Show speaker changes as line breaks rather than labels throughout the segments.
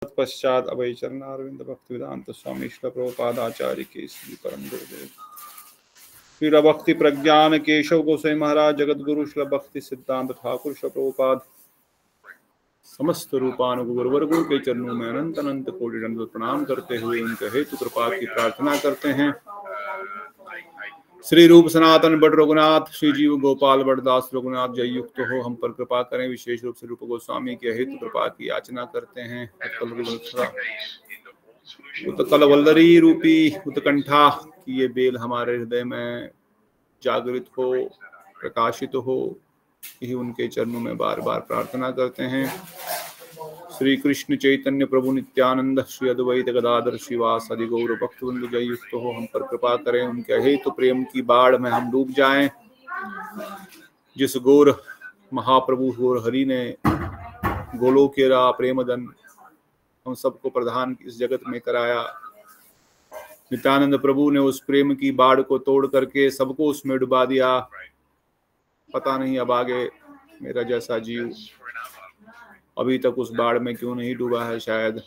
तत्पश्चात अभय चरणारविंद भक्ति वेदांत स्वामी श्री प्रभुपाद आचार्य के श्री परम गुरुदेव श्री भक्ति प्रज्ञान केशव गोसाई महाराज जगत गुरु श्री भक्ति सिद्धांत ठाकुर श्री प्रभुपाद समस्त रूपानुग गुरुवर गुरु के चरणों में अनंत अनंत कोटि दंडवत प्रणाम करते हुए उनके हेतु कृपा की प्रार्थना करते हैं। श्री रूप सनातन बड़ रघुनाथ श्री जीव गोपाल बड़दास रघुनाथ जय युक्त हो हम पर कृपा करें। विशेष रूप से रूप गोस्वामी के हेतु कृपा की याचना करते हैं। उत्कल वल्लरी रूपी उत्कंठा की ये बेल हमारे हृदय में जागृत हो, प्रकाशित हो, यही उनके चरणों में बार बार प्रार्थना करते हैं। श्री कृष्ण चैतन्य प्रभु नित्यानंद श्री अद्वैत गदाधर श्रीवास आदि गौर भक्तवृंद जय युक्त हो हम पर कृपा करें। उनके हेतु प्रेम की बाढ़ में हम डूब जाएं। जिस गौर महाप्रभु गौर हरि ने गोलोकेरा प्रेमदन हम सबको प्रधान इस जगत में कराया, नित्यानंद प्रभु ने उस प्रेम की बाढ़ को तोड़ करके सबको उसमें डुबा दिया। पता नहीं अब आगे मेरा जैसा जीव अभी तक उस बाढ़ में क्यों नहीं डूबा है। शायद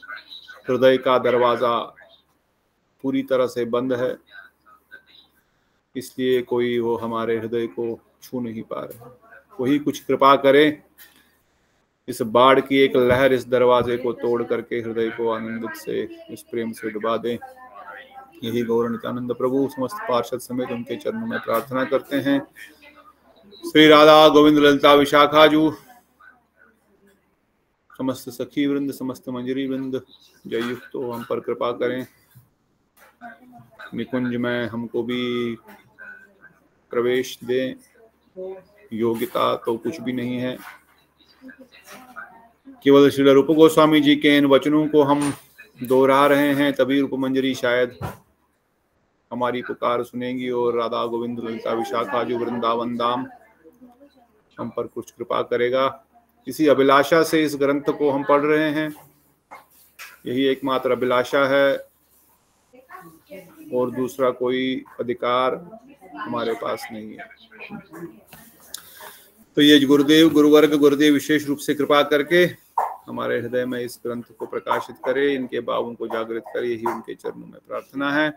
हृदय का दरवाजा पूरी तरह से बंद है, इसलिए कोई वो हमारे हृदय को छू नहीं पा रहे। वही कुछ कृपा करे, इस बाढ़ की एक लहर इस दरवाजे को तोड़ करके हृदय को आनंदित से इस प्रेम से डुबा दे। यही गौर नित्यानंद प्रभु समस्त पार्षद समेत उनके चरणों में प्रार्थना करते हैं। श्री राधा गोविंद ललिता विशाखाजू समस्त सखी वृंद समस्त मंजरी वृंद जय युक्त हो हम पर कृपा करें। निकुंज में हमको भी प्रवेश दें। योग्यता तो कुछ भी नहीं है, केवल श्री रूप गोस्वामी जी के इन वचनों को हम दोहरा रहे हैं, तभी रूप मंजरी शायद हमारी पुकार सुनेंगी और राधा गोविंद ललिता विशाखाजू वृंदावन धाम हम पर कुछ कृपा करेगा। इसी अभिलाषा से इस ग्रंथ को हम पढ़ रहे हैं। यही एकमात्र अभिलाषा है और दूसरा कोई अधिकार हमारे पास नहीं है। तो ये गुरुदेव गुरुवर्ग गुरुदेव विशेष रूप से कृपा करके हमारे हृदय में इस ग्रंथ को प्रकाशित करे, इनके भावों को जागृत करे, यही उनके चरणों में प्रार्थना है।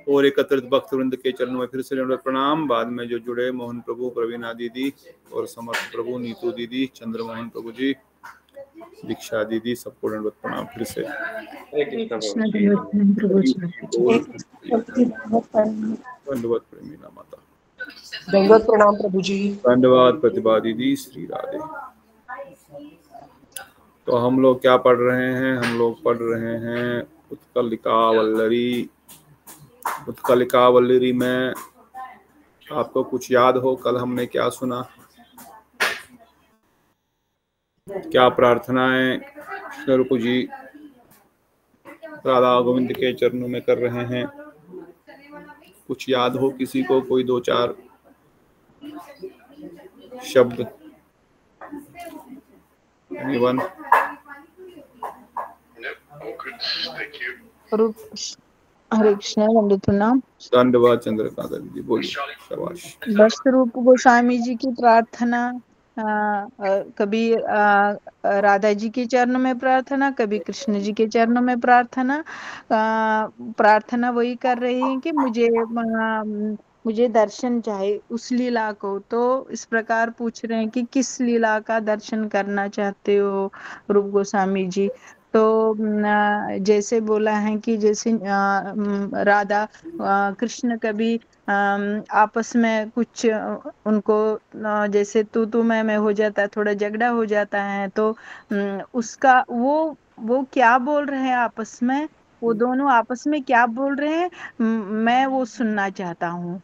और एकत्रित भक्त वृंद के चरणों में फिर से दंडवत प्रणाम। बाद में जो जुड़े मोहन प्रभु, प्रवीणा दीदी और समर्थ प्रभु, नीतू दीदी, चंद्रमोहन प्रभु जी, दीक्षा दीदी, सबको दंडवत प्रणाम फिर से। दंडवत प्रेमीना माता,
दंडवत प्रणाम प्रभु जी।
धन्यवाद प्रतिभा दीदी, श्री राधे। तो हम लोग क्या पढ़ रहे हैं? हम लोग पढ़ रहे हैं उत्कलिका वल्लरी। उत्कलिका वल्लरी में आपको कुछ याद हो कल हमने क्या सुना, क्या प्रार्थनाएं स्वरूप जी राधा गोविंद के चरणों में कर रहे हैं? कुछ याद हो किसी को? कोई दो चार शब्द? एनीवन?
हरे कृष्ण।
धन्यवाद चंद्रकांत जी, बोलिए। शाबाश।
बस रूप गोस्वामी जी की प्रार्थना, कभी राधा जी के चरणों में प्रार्थना, कभी कृष्ण जी के चरणों में प्रार्थना। प्रार्थना वही कर रही है कि मुझे दर्शन चाहे उस लीला को। तो इस प्रकार पूछ रहे हैं कि किस लीला का दर्शन करना चाहते हो रूप गोस्वामी जी। तो जैसे बोला है कि जैसे राधा कृष्ण कभी आपस में कुछ उनको जैसे तू मैं हो जाता है, थोड़ा झगड़ा हो जाता है। तो उसका वो क्या बोल रहे हैं आपस में, वो दोनों आपस में क्या बोल रहे हैं, मैं वो सुनना चाहता हूँ,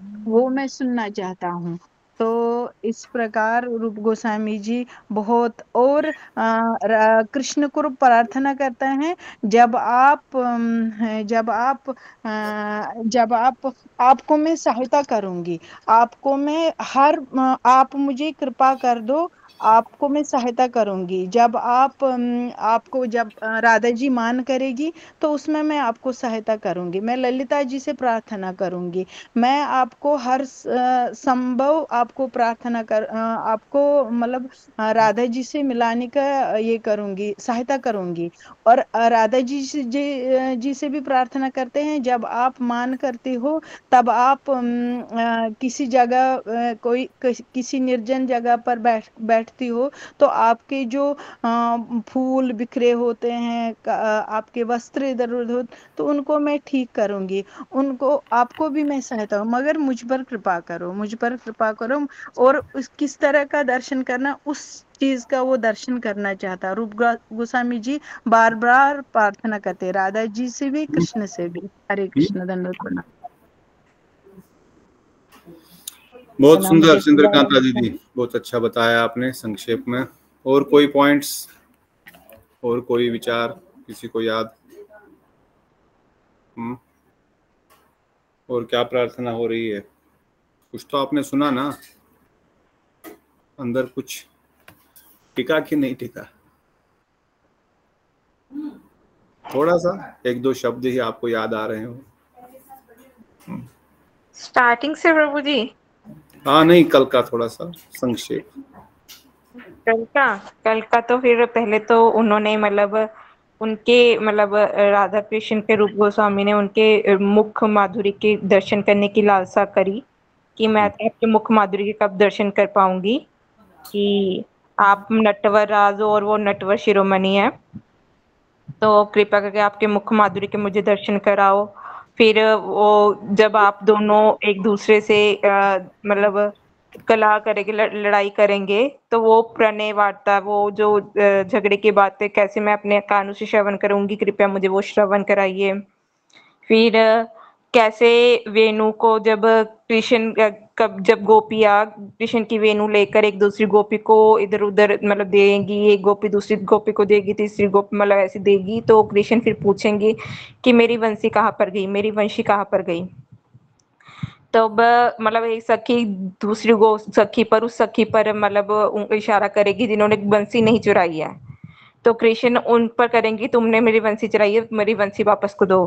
वो मैं सुनना चाहता हूँ। तो इस प्रकार रूप गोस्वामी जी बहुत और कृष्ण को प्रार्थना करते हैं, जब आप आपको मैं सहायता करूंगी, आपको मैं आप मुझे कृपा कर दो, आपको मैं सहायता करूंगी। जब आपको जब राधा जी मान करेगी तो उसमें मैं आपको सहायता करूंगी। मैं ललिता जी से प्रार्थना करूंगी। मैं आपको हर संभव आपको प्रार्थना आपको मतलब राधा जी से मिलाने का ये करूंगी, सहायता करूंगी। और राधा जी से भी प्रार्थना करते हैं। जब आप मान करते हो तब आप किसी जगह किसी निर्जन जगह पर बैठती हो तो आपके जो फूल बिखरे होते हैं, आपके वस्त्र इधर उधर तो उनको मैं ठीक करूंगी। उनको आपको भी मैं सहायता हूँ, मगर मुझ पर कृपा करो, मुझ पर कृपा करो। और उस किस तरह का दर्शन करना, उस चीज का वो दर्शन करना चाहता। रूप गोस्वामी जी बार बार प्रार्थना करते, राधा जी से भी कृष्ण से भी। हरे कृष्ण, दंडवत प्रणाम।
बहुत
प्रणाम
सुंदर
जी की बात
चंद्रकांता दीदी, बहुत अच्छा बताया आपने संक्षेप में। और कोई पॉइंट्स, और कोई विचार किसी को याद? और क्या प्रार्थना हो रही है? कुछ तो आपने सुना ना, अंदर कुछ टिका कि नहीं टिका? थोड़ा सा एक दो शब्द ही आपको याद आ रहे हो?
स्टार्टिंग से प्रभु जी?
हाँ नहीं, कल का थोड़ा सा संक्षेप।
कल का तो फिर पहले तो उन्होंने मतलब उनके मतलब राधा कृष्ण के रूप गोस्वामी ने उनके मुख माधुरी के दर्शन करने की लालसा करी कि मैं आपके मुख माधुरी के कब दर्शन कर पाऊंगी, कि आप नटवर राज हो और वो नटवर शिरोमणि है, तो कृपा करके आपके मुख माधुरी के मुझे दर्शन कराओ। फिर वो जब आप दोनों एक दूसरे से मतलब कलह करेंगे, लड़ाई करेंगे, तो वो प्रणय वार्ता, वो जो झगड़े की बातें कैसे मैं अपने कानों से श्रवण करूंगी, कृपया मुझे वो श्रवण कराइए। फिर कैसे वेणु को जब कृष्ण कब जब गोपियाँ कृष्ण की वेणु लेकर एक दूसरी गोपी को इधर उधर मतलब देंगी, एक गोपी दूसरी गोपी को देगी, तीसरी गोपी मतलब ऐसे देगी, तो कृष्ण फिर पूछेंगे कि मेरी वंशी कहाँ पर गई, मेरी वंशी कहाँ पर गई। तब मतलब एक सखी दूसरी गो सखी पर उस सखी पर मतलब इशारा करेगी जिन्होंने बंसी नहीं चुराई है, तो कृष्ण उन पर करेंगी तुमने मेरी बंसी चुराई है, मेरी बंसी वापस को दो।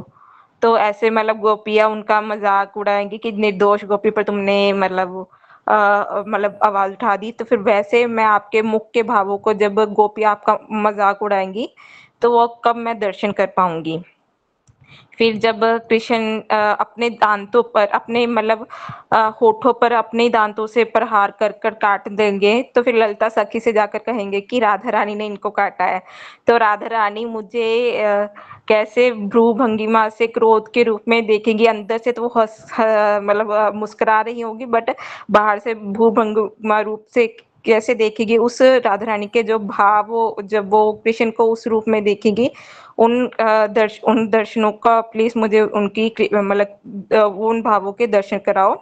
तो ऐसे मतलब गोपियाँ उनका मजाक उड़ाएंगी कि निर्दोष गोपी पर तुमने मतलब मतलब आवाज उठा दी। तो फिर वैसे मैं आपके मुख के भावों को जब गोपी आपका मजाक उड़ाएंगी तो वो कब मैं दर्शन कर पाऊंगी। फिर जब कृष्ण अपने दांतों पर अपने मतलब होठों पर अपने दांतों से प्रहार कर कर काट देंगे, तो फिर ललिता सखी से जाकर कहेंगे कि राधा रानी ने इनको काटा है। तो राधा रानी मुझे कैसे भ्रू भंगिमा से क्रोध के रूप में देखेंगी, अंदर से तो वो मतलब मुस्कुरा रही होगी, बट बाहर से भ्रू भंगिमा रूप से कैसे देखेगी, उस राधा रानी के जो भाव वो जब वो कृष्ण को उस रूप में देखेगी, उन दर्शनों का प्लीज मुझे उनकी मतलब उन भावों के दर्शन कराओ।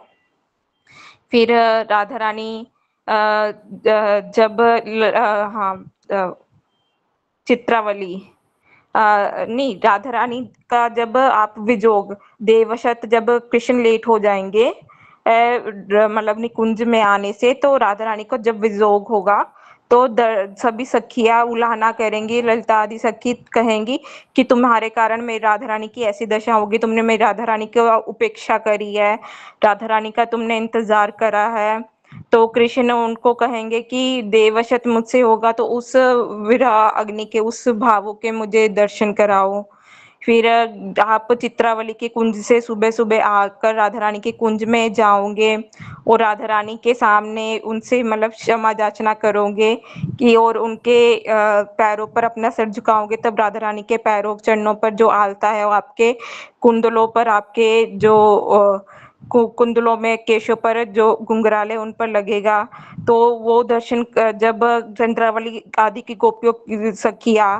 फिर राधा रानी जब हाँ चित्रावली नहीं, राधा रानी का जब आप विजोग देवशत जब कृष्ण लेट हो जाएंगे मतलब निकुंज में आने से, तो राधा रानी को जब विजोग होगा तो सभी सखियां उलाहना करेंगी, ललिता आदि सखी कहेंगी कि तुम्हारे कारण मेरी राधा रानी की ऐसी दशा होगी, तुमने मेरी राधा रानी की उपेक्षा करी है, राधा रानी का तुमने इंतजार करा है। तो कृष्ण उनको कहेंगे कि देवशत मुझसे होगा तो उस विरह अग्नि के उस भावों के मुझे दर्शन कराओ। फिर आप चित्रावली के कुंज से सुबह सुबह आकर राधा रानी के कुंज में जाओगे और राधा रानी के सामने उनसे मतलब क्षमा याचना करोगे कि और उनके पैरों पर अपना सिर झुकाओगे, तब राधा रानी के पैरों चरणों पर जो आलता है वो आपके कुंडलों पर, आपके जो कुंडलों में केशों पर जो घुंघराले उन पर लगेगा। तो वो दर्शन जब चंद्रावली आदि की गोपियों की सखिया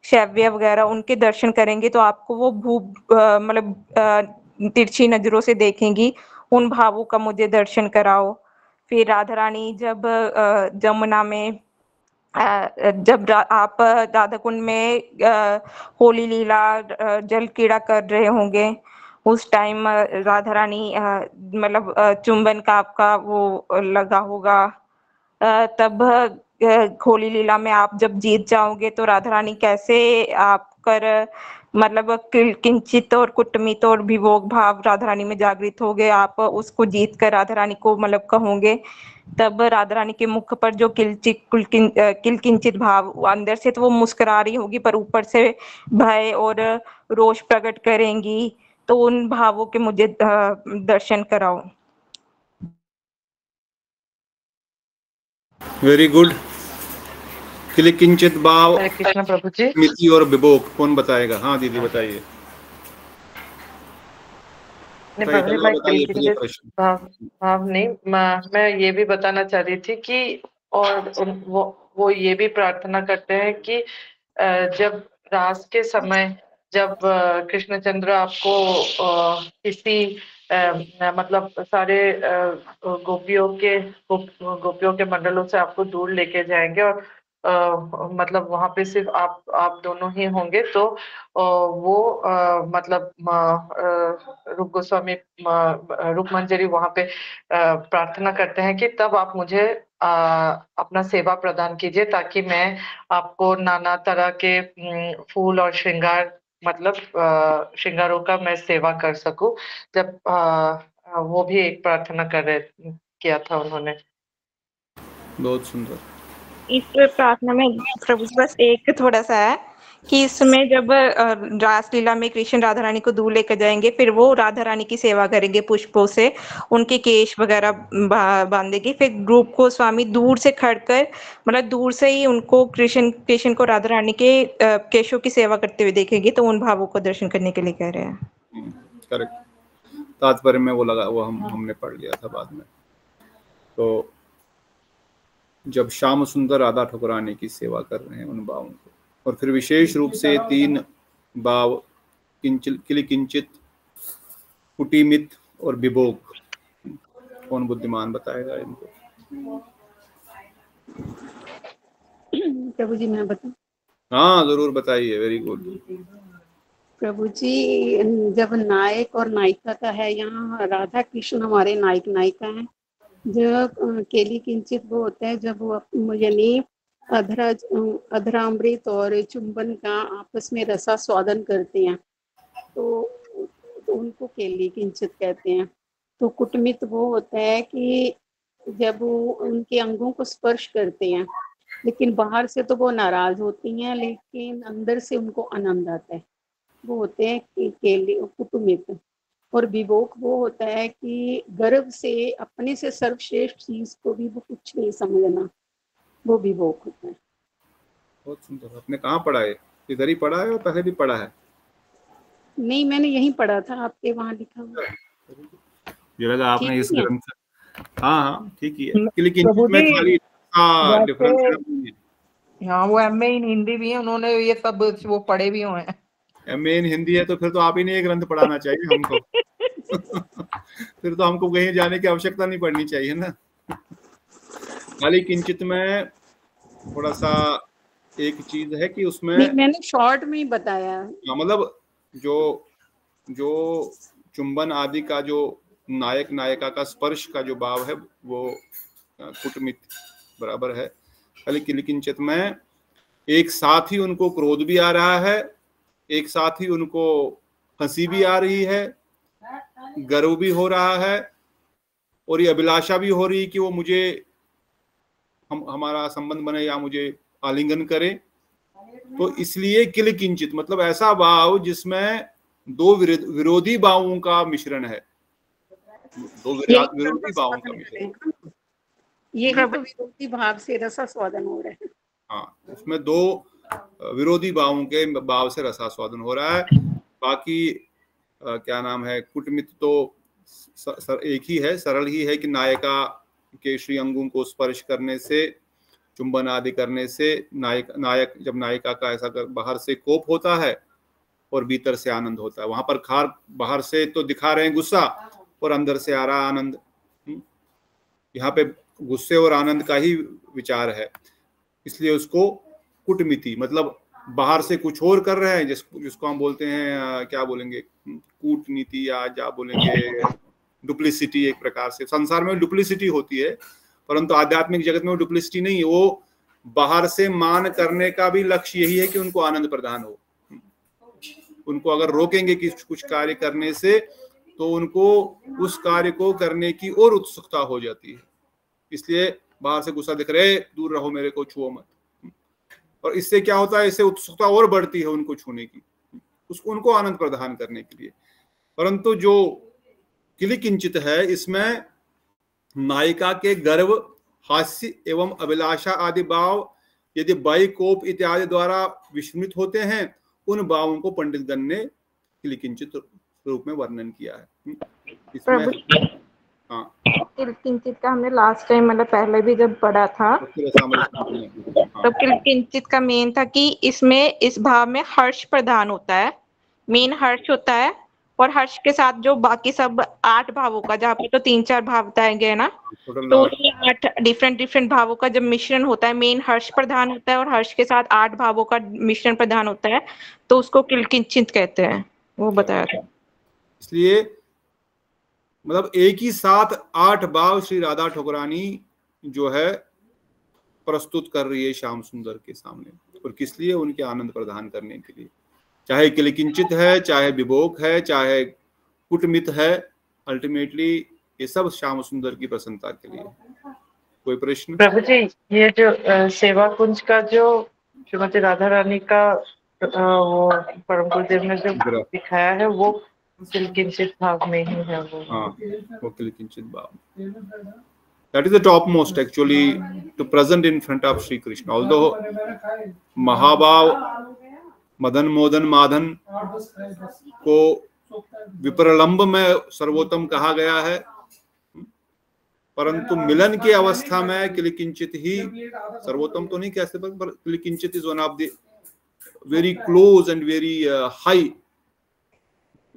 शैव्य वगैरह उनके दर्शन करेंगे तो आपको वो मतलब तिरछी नजरों से देखेंगी, उन भावों का मुझे दर्शन कराओ। फिर राधा रानी जब जमुना में जब आप राधा कुंड में होली लीला जल क्रीड़ा कर रहे होंगे, उस टाइम राधा रानी मतलब चुंबन का आपका वो लगा होगा, तब होली लीला में आप जब जीत जाओगे तो राधा रानी कैसे आप कर मतलब किंचित और कुटमित और विभोग भाव राधा रानी में जागृत होगे, आप उसको जीत कर राधा रानी को मतलब कहोगे, तब राधा रानी के मुख पर जो किलकिंचित भाव, अंदर से तो वो मुस्कुरा रही होगी पर ऊपर से भय और रोष प्रकट करेंगी, तो उन भावों के मुझे दर्शन कराओ।
Very good. किंचित भाव,
हरे कृष्ण प्रभु जी।
मिति और विभोग कौन बताएगा? हाँ दीदी बताइए।
भाव नहीं, मैं ये भी बताना चाह रही थी कि और वो ये भी प्रार्थना करते हैं कि जब रास के समय जब कृष्णचंद्र आपको किसी मतलब सारे गोपियों के मंडलों से आपको दूर लेके जाएंगे और मतलब वहां पे सिर्फ आप दोनों ही होंगे, तो वो मतलब रूप गोस्वामी रूप मंजरी वहां पे प्रार्थना करते हैं कि तब आप मुझे अपना सेवा प्रदान कीजिए ताकि मैं आपको नाना तरह के फूल और श्रृंगार मतलब श्रृंगारों का मैं सेवा कर सकूं। जब वो भी एक प्रार्थना किया था उन्होंने।
बहुत सुंदर।
इस प्रार्थना में प्रभु जी बस एक थोड़ा सा है कि इसमें जब रासलीला में कृष्ण राधा रानी को दूर लेकर जाएंगे, फिर वो राधा रानी की सेवा करेंगे पुष्पों से, उनके केश वगैरह बांधेगी, फिर ग्रुप को स्वामी दूर से खड़कर मतलब दूर से ही उनको कृष्ण को राधा रानी के केशों की सेवा करते हुए देखेंगे, तो उन भावों को दर्शन करने के लिए कह रहे हैं।
करेक्ट। तात्पर्य में वो लगा, वो हमने पढ़ लिया था बाद में। तो जब श्याम सुंदर राधा ठकुरानी की सेवा कर रहे हैं उन भावों को, और फिर विशेष रूप से 3 भाव किंचित, कुटिमित और विभोग, कौन बुद्धिमान बताएगा इनको?
प्रभु जी मैं बताऊं?
हाँ जरूर बताइए। Very good.
प्रभु जी, जब नायक और नायिका का है, यहाँ राधा कृष्ण हमारे नायक नायिका हैं। जब केली किंचित वो होता है जब वो यानी अधरामृत और चुंबन का आपस में रसा स्वादन करते हैं, तो उनको केली किंचित कहते हैं। तो कुटमित वो होता है कि जब वो उनके अंगों को स्पर्श करते हैं, लेकिन बाहर से तो वो नाराज होती हैं, लेकिन अंदर से उनको आनंद आता है, वो होते हैं कि केली कुटुमित। और विभोग वो होता है कि गर्व से अपने से सर्वश्रेष्ठ चीज को भी वो कुछ नहीं समझना, वो विभोग होता है।
बहुत सुंदर। आपने कहाँ पढ़ा है? इधर ही पढ़ा है और पहले भी पढ़ा है?
नहीं, मैंने यहीं पढ़ा था, आपके वहाँ लिखा हुआ।
ये लगा आपने इस ग्रंथ। हाँ हाँ ठीक ही है।
प्रभु
में खाली
वैसे हाँ वो एमए इन हिंदी भी है, उन्होंने ये सब वो पढ़े भी हुए हैं।
एमए इन हिंदी है तो फिर तो आप ही ने ये ग्रंथ पढ़ाना चाहिए हमको। फिर तो हमको कहीं जाने की आवश्यकता नहीं पड़नी चाहिए ना। खाली किंचित में थोड़ा सा एक चीज है कि उसमें
मैंने शॉर्ट में ही बताया,
मतलब जो चुंबन आदि का जो नायक नायिका का स्पर्श का जो भाव है वो कुटमित बराबर है। खाली किंचित में एक साथ ही उनको क्रोध भी आ रहा है, एक साथ ही उनको हंसी भी आ रही है, गर्व भी हो रहा है, और ये अभिलाषा भी हो रही कि वो मुझे हमारा संबंध बने या मुझे आलिंगन करे। तो इसलिए किल किंचित मतलब ऐसा भाव जिसमें 2 विरोधी भावों का मिश्रण है, 2 विरोधी भावों का मिश्रण।
ये तो विरोधी भाव से रसास्वादन हो रहा है।
हाँ, उसमें 2 विरोधी भावों के भाव से रसास्वादन हो रहा है। बाकी क्या नाम है, कुटमित तो एक ही है, सरल ही है कि नायिका के श्री अंगों को स्पर्श करने से, चुंबन आदि करने से नायक जब नायिका का ऐसा बाहर से कोप होता है और भीतर से आनंद होता है। वहां पर खार बाहर से तो दिखा रहे हैं गुस्सा और अंदर से आ रहा आनंद। यहाँ पे गुस्से और आनंद का ही विचार है, इसलिए उसको कुटमिति मतलब बाहर से कुछ और कर रहे हैं, जिसको हम बोलते हैं क्या बोलेंगे, कूटनीति या क्या बोलेंगे, डुप्लिसिटी। एक प्रकार से संसार में डुप्लिसिटी होती है, परंतु आध्यात्मिक जगत में वो डुप्लिसिटी नहीं है, वो बाहर से मान करने का भी लक्ष्य यही है कि उनको आनंद प्रदान हो। उनको अगर रोकेंगे कि कुछ कार्य करने से तो उनको उस कार्य को करने की और उत्सुकता हो जाती है, इसलिए बाहर से गुस्सा दिख रहे, दूर रहो, मेरे को छुओ मत। और इससे क्या होता है, इससे उत्सुकता और बढ़ती है उनको छूने की, उनको आनंद प्रदान करने के लिए। परंतु जो किलिकिंचित है, इसमें नायिका के गर्व, हास्य एवं अभिलाषा आदि भाव यदि बाई कोप इत्यादि द्वारा विस्मृत होते हैं, उन भावों को पंडित गण ने किलिकिंचित रूप में वर्णन किया है। इसमें हाँ,
किंचित का हमने लास्ट टाइम मतलब पहले भी जब पढ़ा था तो किंचित का मेन था कि इसमें इस भाव में हर्ष प्रधान होता है, मेन हर्ष होता है, और हर्ष के साथ जो बाकी सब 8 भावों का, जहाँ पे तो 3-4 भाव बताए गए ना, तो 8 डिफरेंट भावों का जब मिश्रण होता है, मेन हर्ष प्रधान होता है और हर्ष के साथ 8 भावों का मिश्रण प्रधान होता है, तो उसको किंचित कहते हैं, वो बताया था। इसलिए
मतलब एक ही साथ 8 भाव श्री राधा ठकुरानी जो है प्रस्तुत कर रही है श्याम सुंदर के सामने, और किस लिए? उनके आनंद प्रदान करने के लिए। चाहे किलिकिंचित है, चाहे विभोग है, चाहे कुटमित है, अल्टीमेटली ये सब श्याम सुंदर की प्रसन्नता के लिए। कोई प्रश्न?
प्रभु जी, ये जो सेवा कुंज का जो श्रीमती राधा रानी का वो परम गुरुदेव ने जो दिखाया है, वो किलिकिंचित भाव में ही है वो।
हाँ, वो किलिकिंचित भाव। That is the topmost actually to present in front of Shri Krishna. Although महाभाव Madan मोदन माधन को विप्रलंब में सर्वोत्तम कहा गया है, परंतु मिलन की अवस्था में किलिकिंचित ही सर्वोत्तम तो नहीं कह सकते, पर किलिकिंचित is one of the very close and very high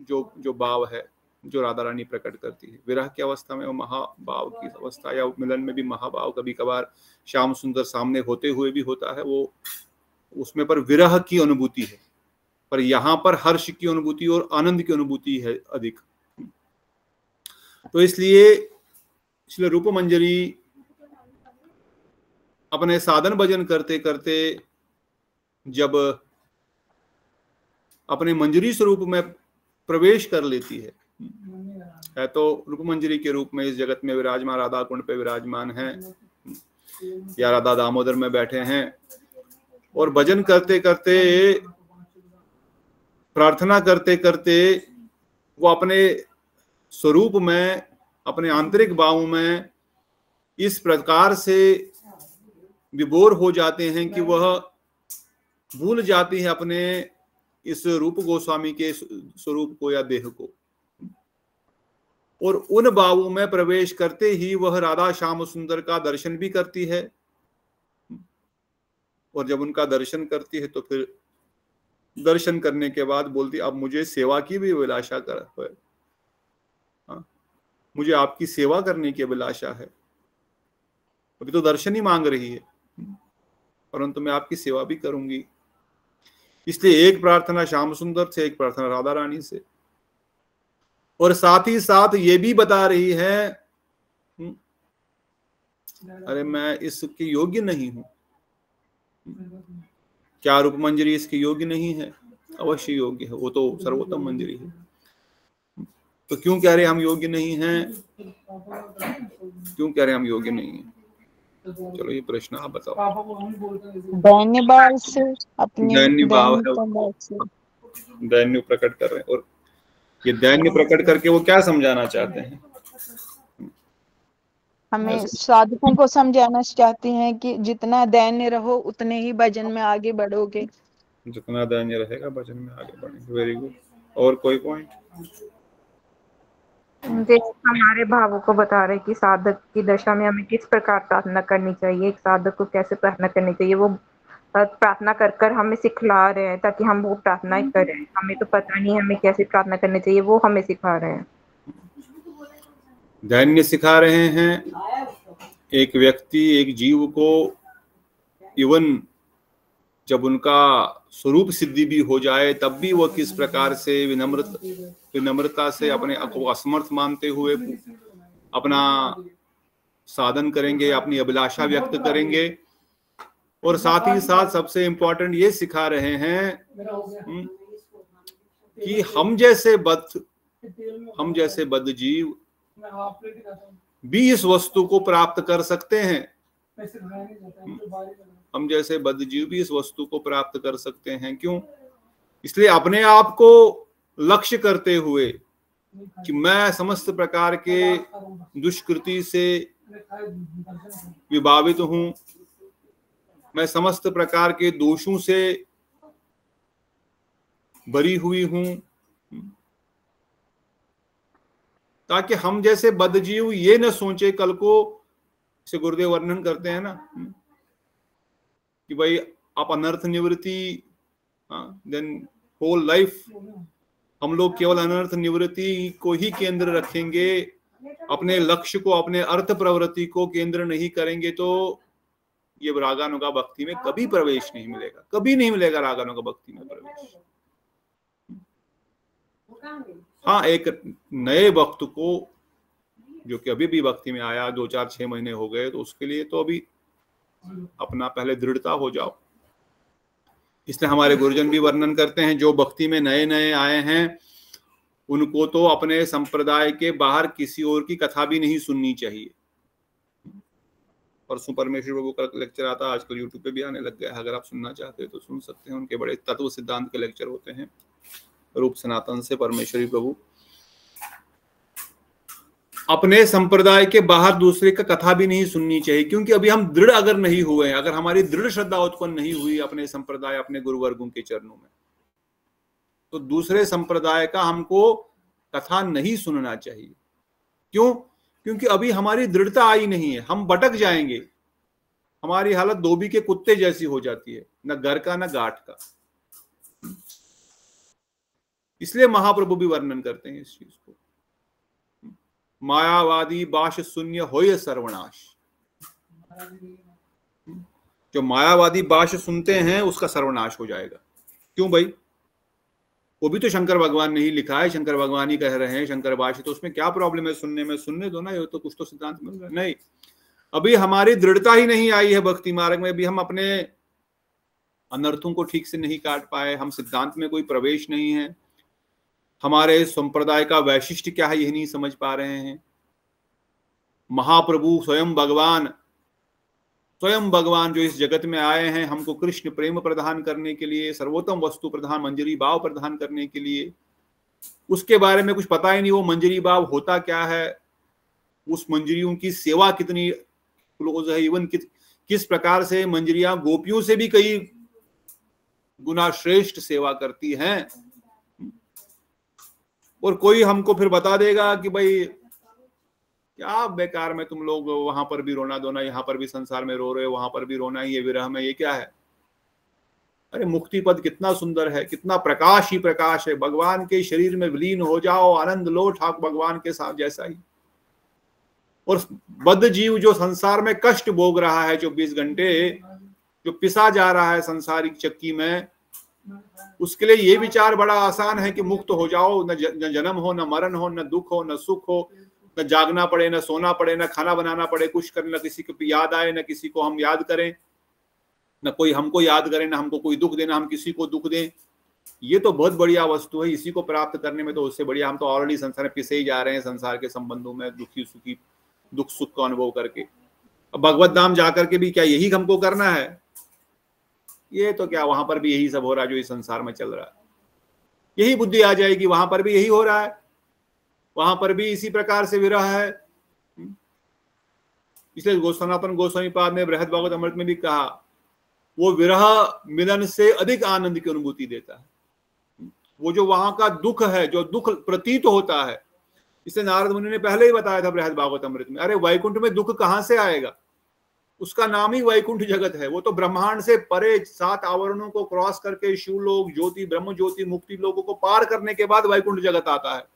जो भाव है जो राधा रानी प्रकट करती है। विरह की अवस्था में वो महाभाव की अवस्था, या मिलन में भी महाभाव कभी कभार श्याम सुंदर सामने होते हुए भी होता है, वो उसमें पर विरह की अनुभूति है, पर यहाँ पर हर्ष की अनुभूति और आनंद की अनुभूति है अधिक। तो इसलिए इसलिए रूप मंजरी अपने साधन भजन करते करते जब अपने मंजरी स्वरूप में प्रवेश कर लेती है तो रूप मंजरी के रूप में इस जगत में विराजमान, राधा कुंड पे विराजमान है या राधा दामोदर में बैठे हैं, और भजन करते करते, प्रार्थना करते करते वो अपने स्वरूप में, अपने आंतरिक भाव में इस प्रकार से विभोर हो जाते हैं कि वह भूल जाती है अपने इस रूप गोस्वामी के स्वरूप को या देह को, और उन भावों में प्रवेश करते ही वह राधा श्याम सुंदर का दर्शन भी करती है, और जब उनका दर्शन करती है तो फिर दर्शन करने के बाद बोलती, अब मुझे सेवा की भी अभिलाषा कर, मुझे आपकी सेवा करने की अभिलाषा है। अभी तो दर्शन ही मांग रही है, परंतु मैं आपकी सेवा भी करूंगी। इसलिए एक प्रार्थना श्याम सुंदर से, एक प्रार्थना राधा रानी से, और साथ ही साथ ये भी बता रही है, अरे मैं इसके योग्य नहीं हूं। क्या रूप मंजरी इसके योग्य नहीं है? अवश्य योग्य है, वो तो सर्वोत्तम मंजरी है। तो क्यों कह रहे हम योग्य नहीं हैं? क्यों कह रहे हम योग्य नहीं हैं? चलो ये प्रश्न आप बताओ।
दैन्य भाव से, अपने
दैन्य भाव है, दैन्य प्रकट कर रहे हैं, और ये दैन्य प्रकट करके वो क्या समझाना चाहते हैं?
हमें साधकों को समझाना चाहते हैं कि जितना दैन्य रहो उतने ही भजन में आगे बढ़ोगे।
जितना दैन्य रहेगा भजन में आगे बढ़ेंगे। Very good. और कोई पॉइंट?
हमारे भावों को बता रहे कि साधक की दशा में हमें किस प्रकार प्रार्थना करनी चाहिए, एक साधक को कैसे प्रार्थना करनी चाहिए, वो प्रार्थना कर कर हमें सिखला रहे हैं ताकि हम वो प्रार्थना करें। हमें तो पता नहीं हमें कैसे प्रार्थना करनी चाहिए, वो हमें सिखा रहे हैं,
दैन्य सिखा रहे हैं। एक व्यक्ति, एक जीव को इवन जब उनका स्वरूप सिद्धि भी हो जाए तब भी वह किस प्रकार से विनम्रता से अपने को असमर्थ मानते हुए अपना साधन करेंगे, अपनी अभिलाषा व्यक्त करेंगे, और साथ ही साथ सबसे इंपॉर्टेंट ये सिखा रहे हैं कि हम जैसे बद्धजीव भी इस वस्तु को प्राप्त कर सकते हैं। हम जैसे बद्धजीव भी इस वस्तु को प्राप्त कर सकते हैं। क्यों? इसलिए अपने आप को लक्ष्य करते हुए कि मैं समस्त प्रकार के दुष्कृति से विभावित हूं, मैं समस्त प्रकार के दोषों से भरी हुई हूं, ताकि हम जैसे बद्धजीव ये न सोचे कल को, से गुरुदेव वर्णन करते हैं ना कि भाई आप अनर्थ निवृत्ति, देन होल लाइफ हम लोग केवल अनर्थ निवृत्ति को ही केंद्र रखेंगे, अपने लक्ष्य को, अपने अर्थ प्रवृत्ति को केंद्र नहीं करेंगे तो ये रागानुगा भक्ति में कभी प्रवेश नहीं मिलेगा, कभी नहीं मिलेगा रागानुगा भक्ति में प्रवेश। हाँ, एक नए भक्त को जो कि अभी भी भक्ति में आया 2, 4, 6 महीने हो गए, तो उसके लिए तो अभी अपना पहले दृढ़ता हो जाओ। इसलिए हमारे गुरुजन भी वर्णन करते हैं, जो भक्ति में नए नए आए हैं उनको तो अपने संप्रदाय के बाहर किसी और की कथा भी नहीं सुननी चाहिए। परसों परमेश्वर प्रभु का लेक्चर आता, आजकल यूट्यूब पे भी आने लग गया है, अगर आप सुनना चाहते हैं तो सुन सकते हैं। उनके बड़े तत्व सिद्धांत के लेक्चर होते हैं, रूप सनातन से परमेश्वरी प्रभु। अपने संप्रदाय के बाहर दूसरे का कथा भी नहीं सुननी चाहिए, क्योंकि अभी हम दृढ़ अगर नहीं हुए हैं, अगर हमारी दृढ़ श्रद्धा उत्पन्न नहीं हुई अपने संप्रदाय, अपने गुरुवर्गों के चरणों में, तो दूसरे संप्रदाय का हमको कथा नहीं सुनना चाहिए। क्यों? क्योंकि अभी हमारी दृढ़ता आई नहीं है, हम भटक जाएंगे, हमारी हालत धोबी के कुत्ते जैसी हो जाती है, न घर का न घाट का। इसलिए महाप्रभु भी वर्णन करते हैं इस चीज को, मायावादी बाश शून्य होय सर्वनाश। जो मायावादी बाश सुनते हैं उसका सर्वनाश हो जाएगा। क्यों भाई? वो भी तो शंकर भगवान ने ही लिखा है, शंकर भगवान ही कह रहे हैं शंकर भाष्य, तो उसमें क्या प्रॉब्लम है सुनने में? सुनने दो ना, ये तो कुछ तो सिद्धांत मिल रहा है। नहीं, अभी हमारी दृढ़ता ही नहीं आई है भक्ति मार्ग में, अभी हम अपने अनर्थों को ठीक से नहीं काट पाए, हम सिद्धांत में कोई प्रवेश नहीं है, हमारे संप्रदाय का वैशिष्ट्य क्या है यही नहीं समझ पा रहे हैं। महाप्रभु स्वयं भगवान जो इस जगत में आए हैं हमको कृष्ण प्रेम प्रदान करने के लिए, सर्वोत्तम वस्तु प्रदान, मंजरी भाव प्रदान करने के लिए, उसके बारे में कुछ पता ही नहीं। वो मंजरी भाव होता क्या है, उस मंजरियों की सेवा कितनी क्लोज है, इवन किस प्रकार से मंजरियां गोपियों से भी कई गुना श्रेष्ठ सेवा करती हैं। और कोई हमको फिर बता देगा कि भाई क्या बेकार में तुम लोग वहां पर भी रोना धोना, यहाँ पर भी संसार में रो रहे हो, वहां पर भी रोना, ये विरह में ये क्या है? अरे मुक्ति पद कितना सुंदर है, कितना प्रकाश ही प्रकाश है, भगवान के शरीर में विलीन हो जाओ, आनंद लो ठाकुर भगवान के साथ जैसा ही। और बद्ध जीव जो संसार में कष्ट भोग रहा है 24 घंटे, जो पिसा जा रहा है संसारिक चक्की में, उसके लिए ये विचार बड़ा आसान है कि मुक्त हो जाओ, न जन्म हो, न मरण हो, न दुख हो, न सुख हो, न जागना पड़े, न सोना पड़े, न खाना बनाना पड़े, कुछ करना, किसी को याद आए, न किसी को हम याद करें, न कोई हमको याद करे, न हमको कोई दुख देना, हम किसी को दुख दें। ये तो बहुत बढ़िया वस्तु है, इसी को प्राप्त करने में तो उससे बढ़िया हम तो ऑलरेडी संसार में पिसे ही जा रहे हैं, संसार के संबंधों में दुखी सुखी, दुख सुख का अनुभव करके। अब भगवत धाम जाकर के भी क्या यही हमको करना है? ये तो क्या, वहां पर भी यही सब हो रहा है जो इस संसार में चल रहा है। यही बुद्धि आ जाएगी, वहां पर भी यही हो रहा है, वहां पर भी इसी प्रकार से विरह है। इसलिए सनातन गोस्वामी पाद ने बृहद भागवत अमृत में भी कहा, वो विरह मिलन से अधिक आनंद की अनुभूति देता है। वो जो वहां का दुख है, जो दुख प्रतीत होता है, इसे नारद मुनि ने पहले ही बताया था बृहद भागवत अमृत में। अरे वैकुंठ में दुख कहां से आएगा? उसका नाम ही वैकुंठ जगत है। वो तो ब्रह्मांड से परे 7 आवरणों को क्रॉस करके शिवलोक, ज्योति, ब्रह्म ज्योति, मुक्ति लोगों को पार करने के बाद वैकुंठ जगत आता है।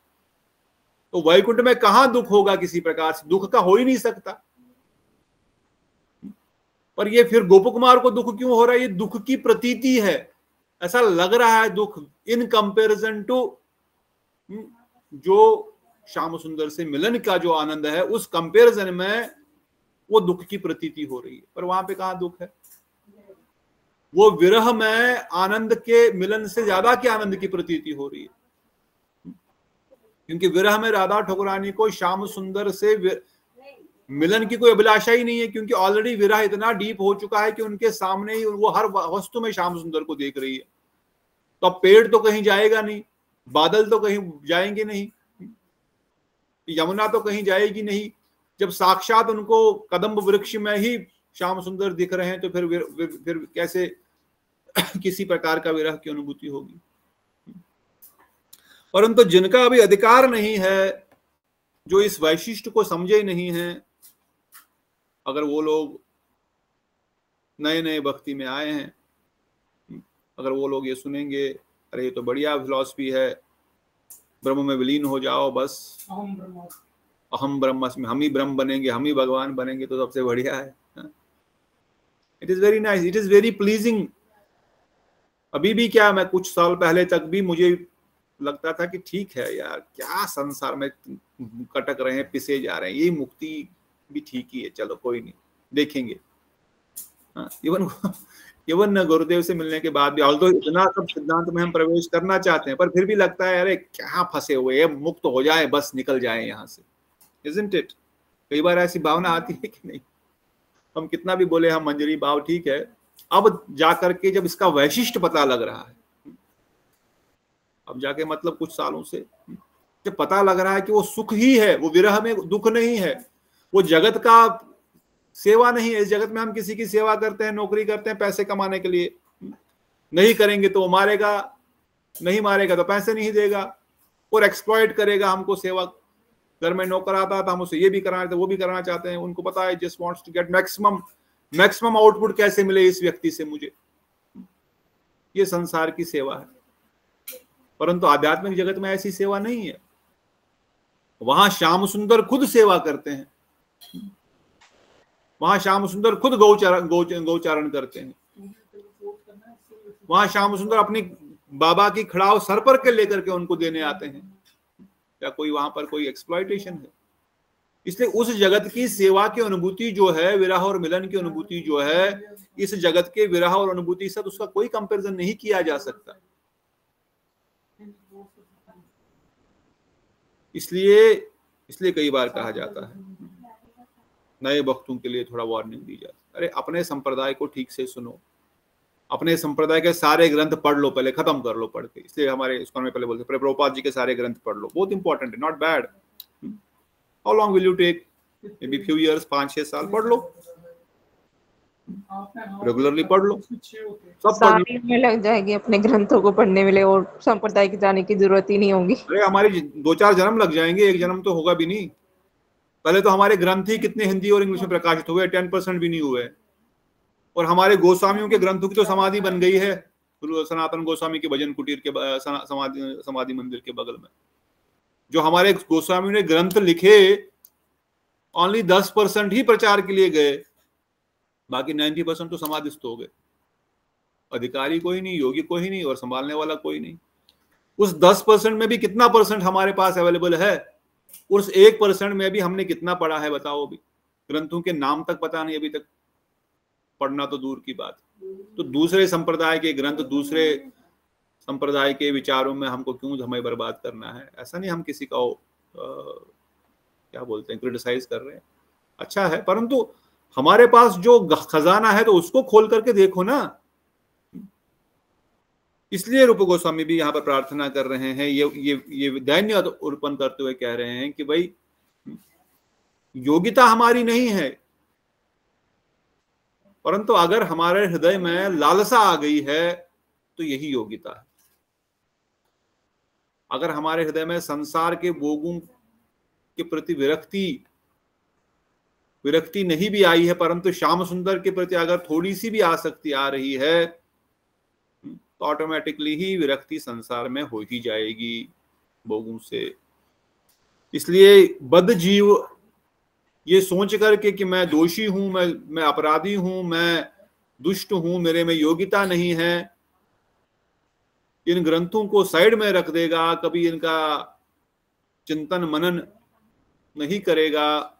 तो वैकुंठ में कहां दुख होगा? किसी प्रकार से दुख का हो ही नहीं सकता। पर ये फिर गोप कुमार को दुख क्यों हो रहा है? ये दुख की प्रतीति है, ऐसा लग रहा है दुख इन कंपैरिजन टू जो श्याम सुंदर से मिलन का जो आनंद है, उस कंपैरिजन में वो दुख की प्रतीति हो रही है। पर वहां पे कहां दुख है? वो विरह में आनंद के मिलन से ज्यादा की आनंद की प्रतीति हो रही है, क्योंकि विरह में राधा ठकुरानी को श्याम सुंदर से मिलन की कोई अभिलाषा ही नहीं है, क्योंकि ऑलरेडी विरह इतना डीप हो चुका है कि उनके सामने ही वो हर वस्तु में श्याम सुंदर को देख रही है। तो अब पेड़ तो कहीं जाएगा नहीं, बादल तो कहीं जाएंगे नहीं, यमुना तो कहीं जाएगी नहीं। जब साक्षात उनको कदम्ब वृक्ष में ही श्याम सुंदर दिख रहे हैं तो फिर कैसे किसी प्रकार का विरह की अनुभूति होगी। परंतु जिनका अभी अधिकार नहीं है, जो इस वैशिष्ट को समझे नहीं है, अगर वो लोग नए नए भक्ति में आए हैं, अगर वो लोग ये सुनेंगे, अरे ये तो बढ़िया फिलॉसफी है, ब्रह्म में विलीन हो जाओ, बस अहम ब्रह्मास्मि, हम ही ब्रह्म बनेंगे, हम ही भगवान बनेंगे, तो सबसे बढ़िया है। It is very nice, it is very pleasing. अभी भी क्या, मैं कुछ साल पहले तक भी मुझे लगता था कि ठीक है यार, क्या संसार में कटक रहे हैं, पिसे जा रहे हैं, ये मुक्ति भी ठीक ही है, चलो कोई नहीं, देखेंगे। इवन गुरुदेव से मिलने के बाद भी, ऑल्दो इतना सब सिद्धांत में हम प्रवेश करना चाहते हैं, पर फिर भी लगता है अरे क्या फंसे हुए हैं, मुक्त हो जाए, बस निकल जाए यहाँ से। Isn't it? कई बार ऐसी भावना आती है कि नहीं, हम कितना भी बोले हम मंजरी भाव ठीक है, अब जाकर के जब इसका वैशिष्ट पता लग रहा है, अब जाके मतलब कुछ सालों से जब पता लग रहा है कि वो सुख ही है, वो विरह में दुख नहीं है, वो जगत का सेवा नहीं है। इस जगत में हम किसी की सेवा करते हैं, नौकरी करते हैं पैसे कमाने के लिए, नहीं करेंगे तो वो मारेगा, नहीं मारेगा तो पैसे नहीं देगा, और एक्सप्लॉइट करेगा हमको। सेवा घर में नौकर आता था, हम उसे ये भी कराना वो भी कराना चाहते हैं, उनको पता है just wants to get maximum output कैसे मिले इस व्यक्ति से मुझे। ये संसार की सेवा है, परंतु आध्यात्मिक जगत में ऐसी सेवा नहीं है। वहां श्याम सुंदर खुद सेवा करते हैं, वहां श्याम सुंदर खुद गौचारण करते हैं, वहां श्याम सुंदर अपनी बाबा की खड़ाव सर पर के लेकर के उनको देने आते हैं। क्या कोई वहां पर कोई एक्सप्लॉइटेशन है? इसलिए उस जगत की सेवा की अनुभूति जो है, विरह और मिलन की अनुभूति जो है, इस जगत के विरह और अनुभूति से उसका कोई कंपैरिजन नहीं किया जा सकता। इसलिए कई बार कहा जाता है, नए भक्तों के लिए थोड़ा वार्निंग दी जाती है, अरे अपने संप्रदाय को ठीक से सुनो, अपने संप्रदाय के सारे ग्रंथ पढ़ लो, पहले खत्म कर लो पढ़ के। इसलिए हमारे इसको में पहले बोलते हैं प्रभुपाद जी के सारे ग्रंथ पढ़ लो, बहुत इंपॉर्टेंट है, not bad. How long will you take? Maybe few years, 5-6 साल पढ़ लो, रेगुलरली पढ़ लो, सब पढ़
में लग जाएगी अपने ग्रंथों को पढ़ने में, और संप्रदाय की जाने की जरूरत ही नहीं होगी।
अरे हमारी 2-4 जन्म लग जाएंगे, एक जन्म तो होगा भी नहीं। पहले तो हमारे ग्रंथ ही कितने हिंदी और इंग्लिश में प्रकाशित हुए, 10% भी नहीं हुए। और हमारे गोस्वामियों के ग्रंथों की तो समाधि बन गई है, सनातन गोस्वामी के भजन कुटीर के समाधि मंदिर के बगल में। जो हमारे गोस्वामियों ने ग्रंथ लिखे, ओनली 10% ही प्रचार के लिए गए, बाकी 90% तो समाधिस्थ हो गए। अधिकारी कोई नहीं, योगी कोई नहीं, और संभालने वाला कोई नहीं। उस 10% में भी कितना परसेंट हमारे पास अवेलेबल है? उस 1% में भी हमने कितना पढ़ा है बताओ? अभी ग्रंथों के नाम तक पता नहीं अभी तक, पढ़ना तो दूर की बात। तो दूसरे संप्रदाय के ग्रंथ, दूसरे संप्रदाय के विचारों में हमको क्यों समय बर्बाद करना है? ऐसा नहीं हम किसी का क्या बोलते हैं, क्रिटिसाइज कर रहे हैं, अच्छा है, परंतु हमारे पास जो खजाना है तो उसको खोल करके देखो ना। इसलिए रूप गोस्वामी भी यहाँ पर प्रार्थना कर रहे हैं, ये दैन्य उत्पन्न करते हुए कह रहे हैं कि भाई योग्यता हमारी नहीं है, परंतु अगर हमारे हृदय में लालसा आ गई है तो यही योग्यता है। अगर हमारे हृदय में संसार के भोगों के प्रति विरक्ति नहीं भी आई है, परंतु श्याम सुंदर के प्रति अगर थोड़ी सी भी आसक्ति आ रही है तो ऑटोमेटिकली ही विरक्ति संसार में हो ही जाएगी भोगों से। इसलिए बद्ध जीव ये सोच करके कि मैं दोषी हूं, मैं अपराधी हूं, मैं दुष्ट हूं, मेरे में योग्यता नहीं है, इन ग्रंथों को साइड में रख देगा, कभी इनका चिंतन मनन नहीं करेगा,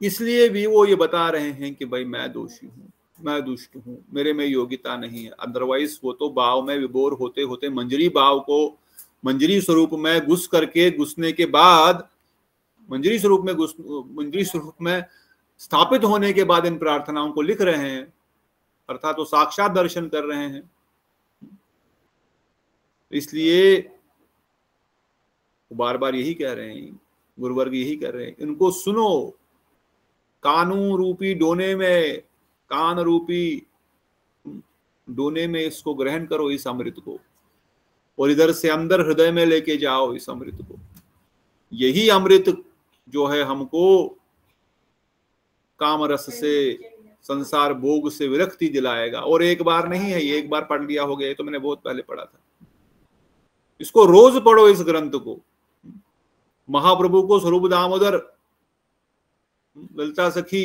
इसलिए भी वो ये बता रहे हैं कि भाई मैं दोषी हूं, मैं दुष्ट हूं, मेरे में योग्यता नहीं है। अदरवाइज वो तो भाव में विभोर होते होते मंजरी भाव को मंजरी स्वरूप में घुसने के बाद मंजरी स्वरूप में स्थापित होने के बाद इन प्रार्थनाओं को लिख रहे हैं, अर्थात तो साक्षात दर्शन कर रहे हैं। इसलिए बार बार यही कह रहे हैं, गुरुवर्ग यही कह रहे हैं, इनको सुनो, कानू रूपी डोने में, कान रूपी डोने में इसको ग्रहण करो, इस अमृत को, और इधर से अंदर हृदय में लेके जाओ इस अमृत को। यही अमृत जो है हमको काम रस से, संसार भोग से विरक्ति दिलाएगा। और एक बार नहीं है, ये एक बार पढ़ लिया हो गया, ये तो मैंने बहुत पहले पढ़ा था। इसको रोज पढ़ो इस ग्रंथ को। महाप्रभु को स्वरूप दामोदर, ललिता सखी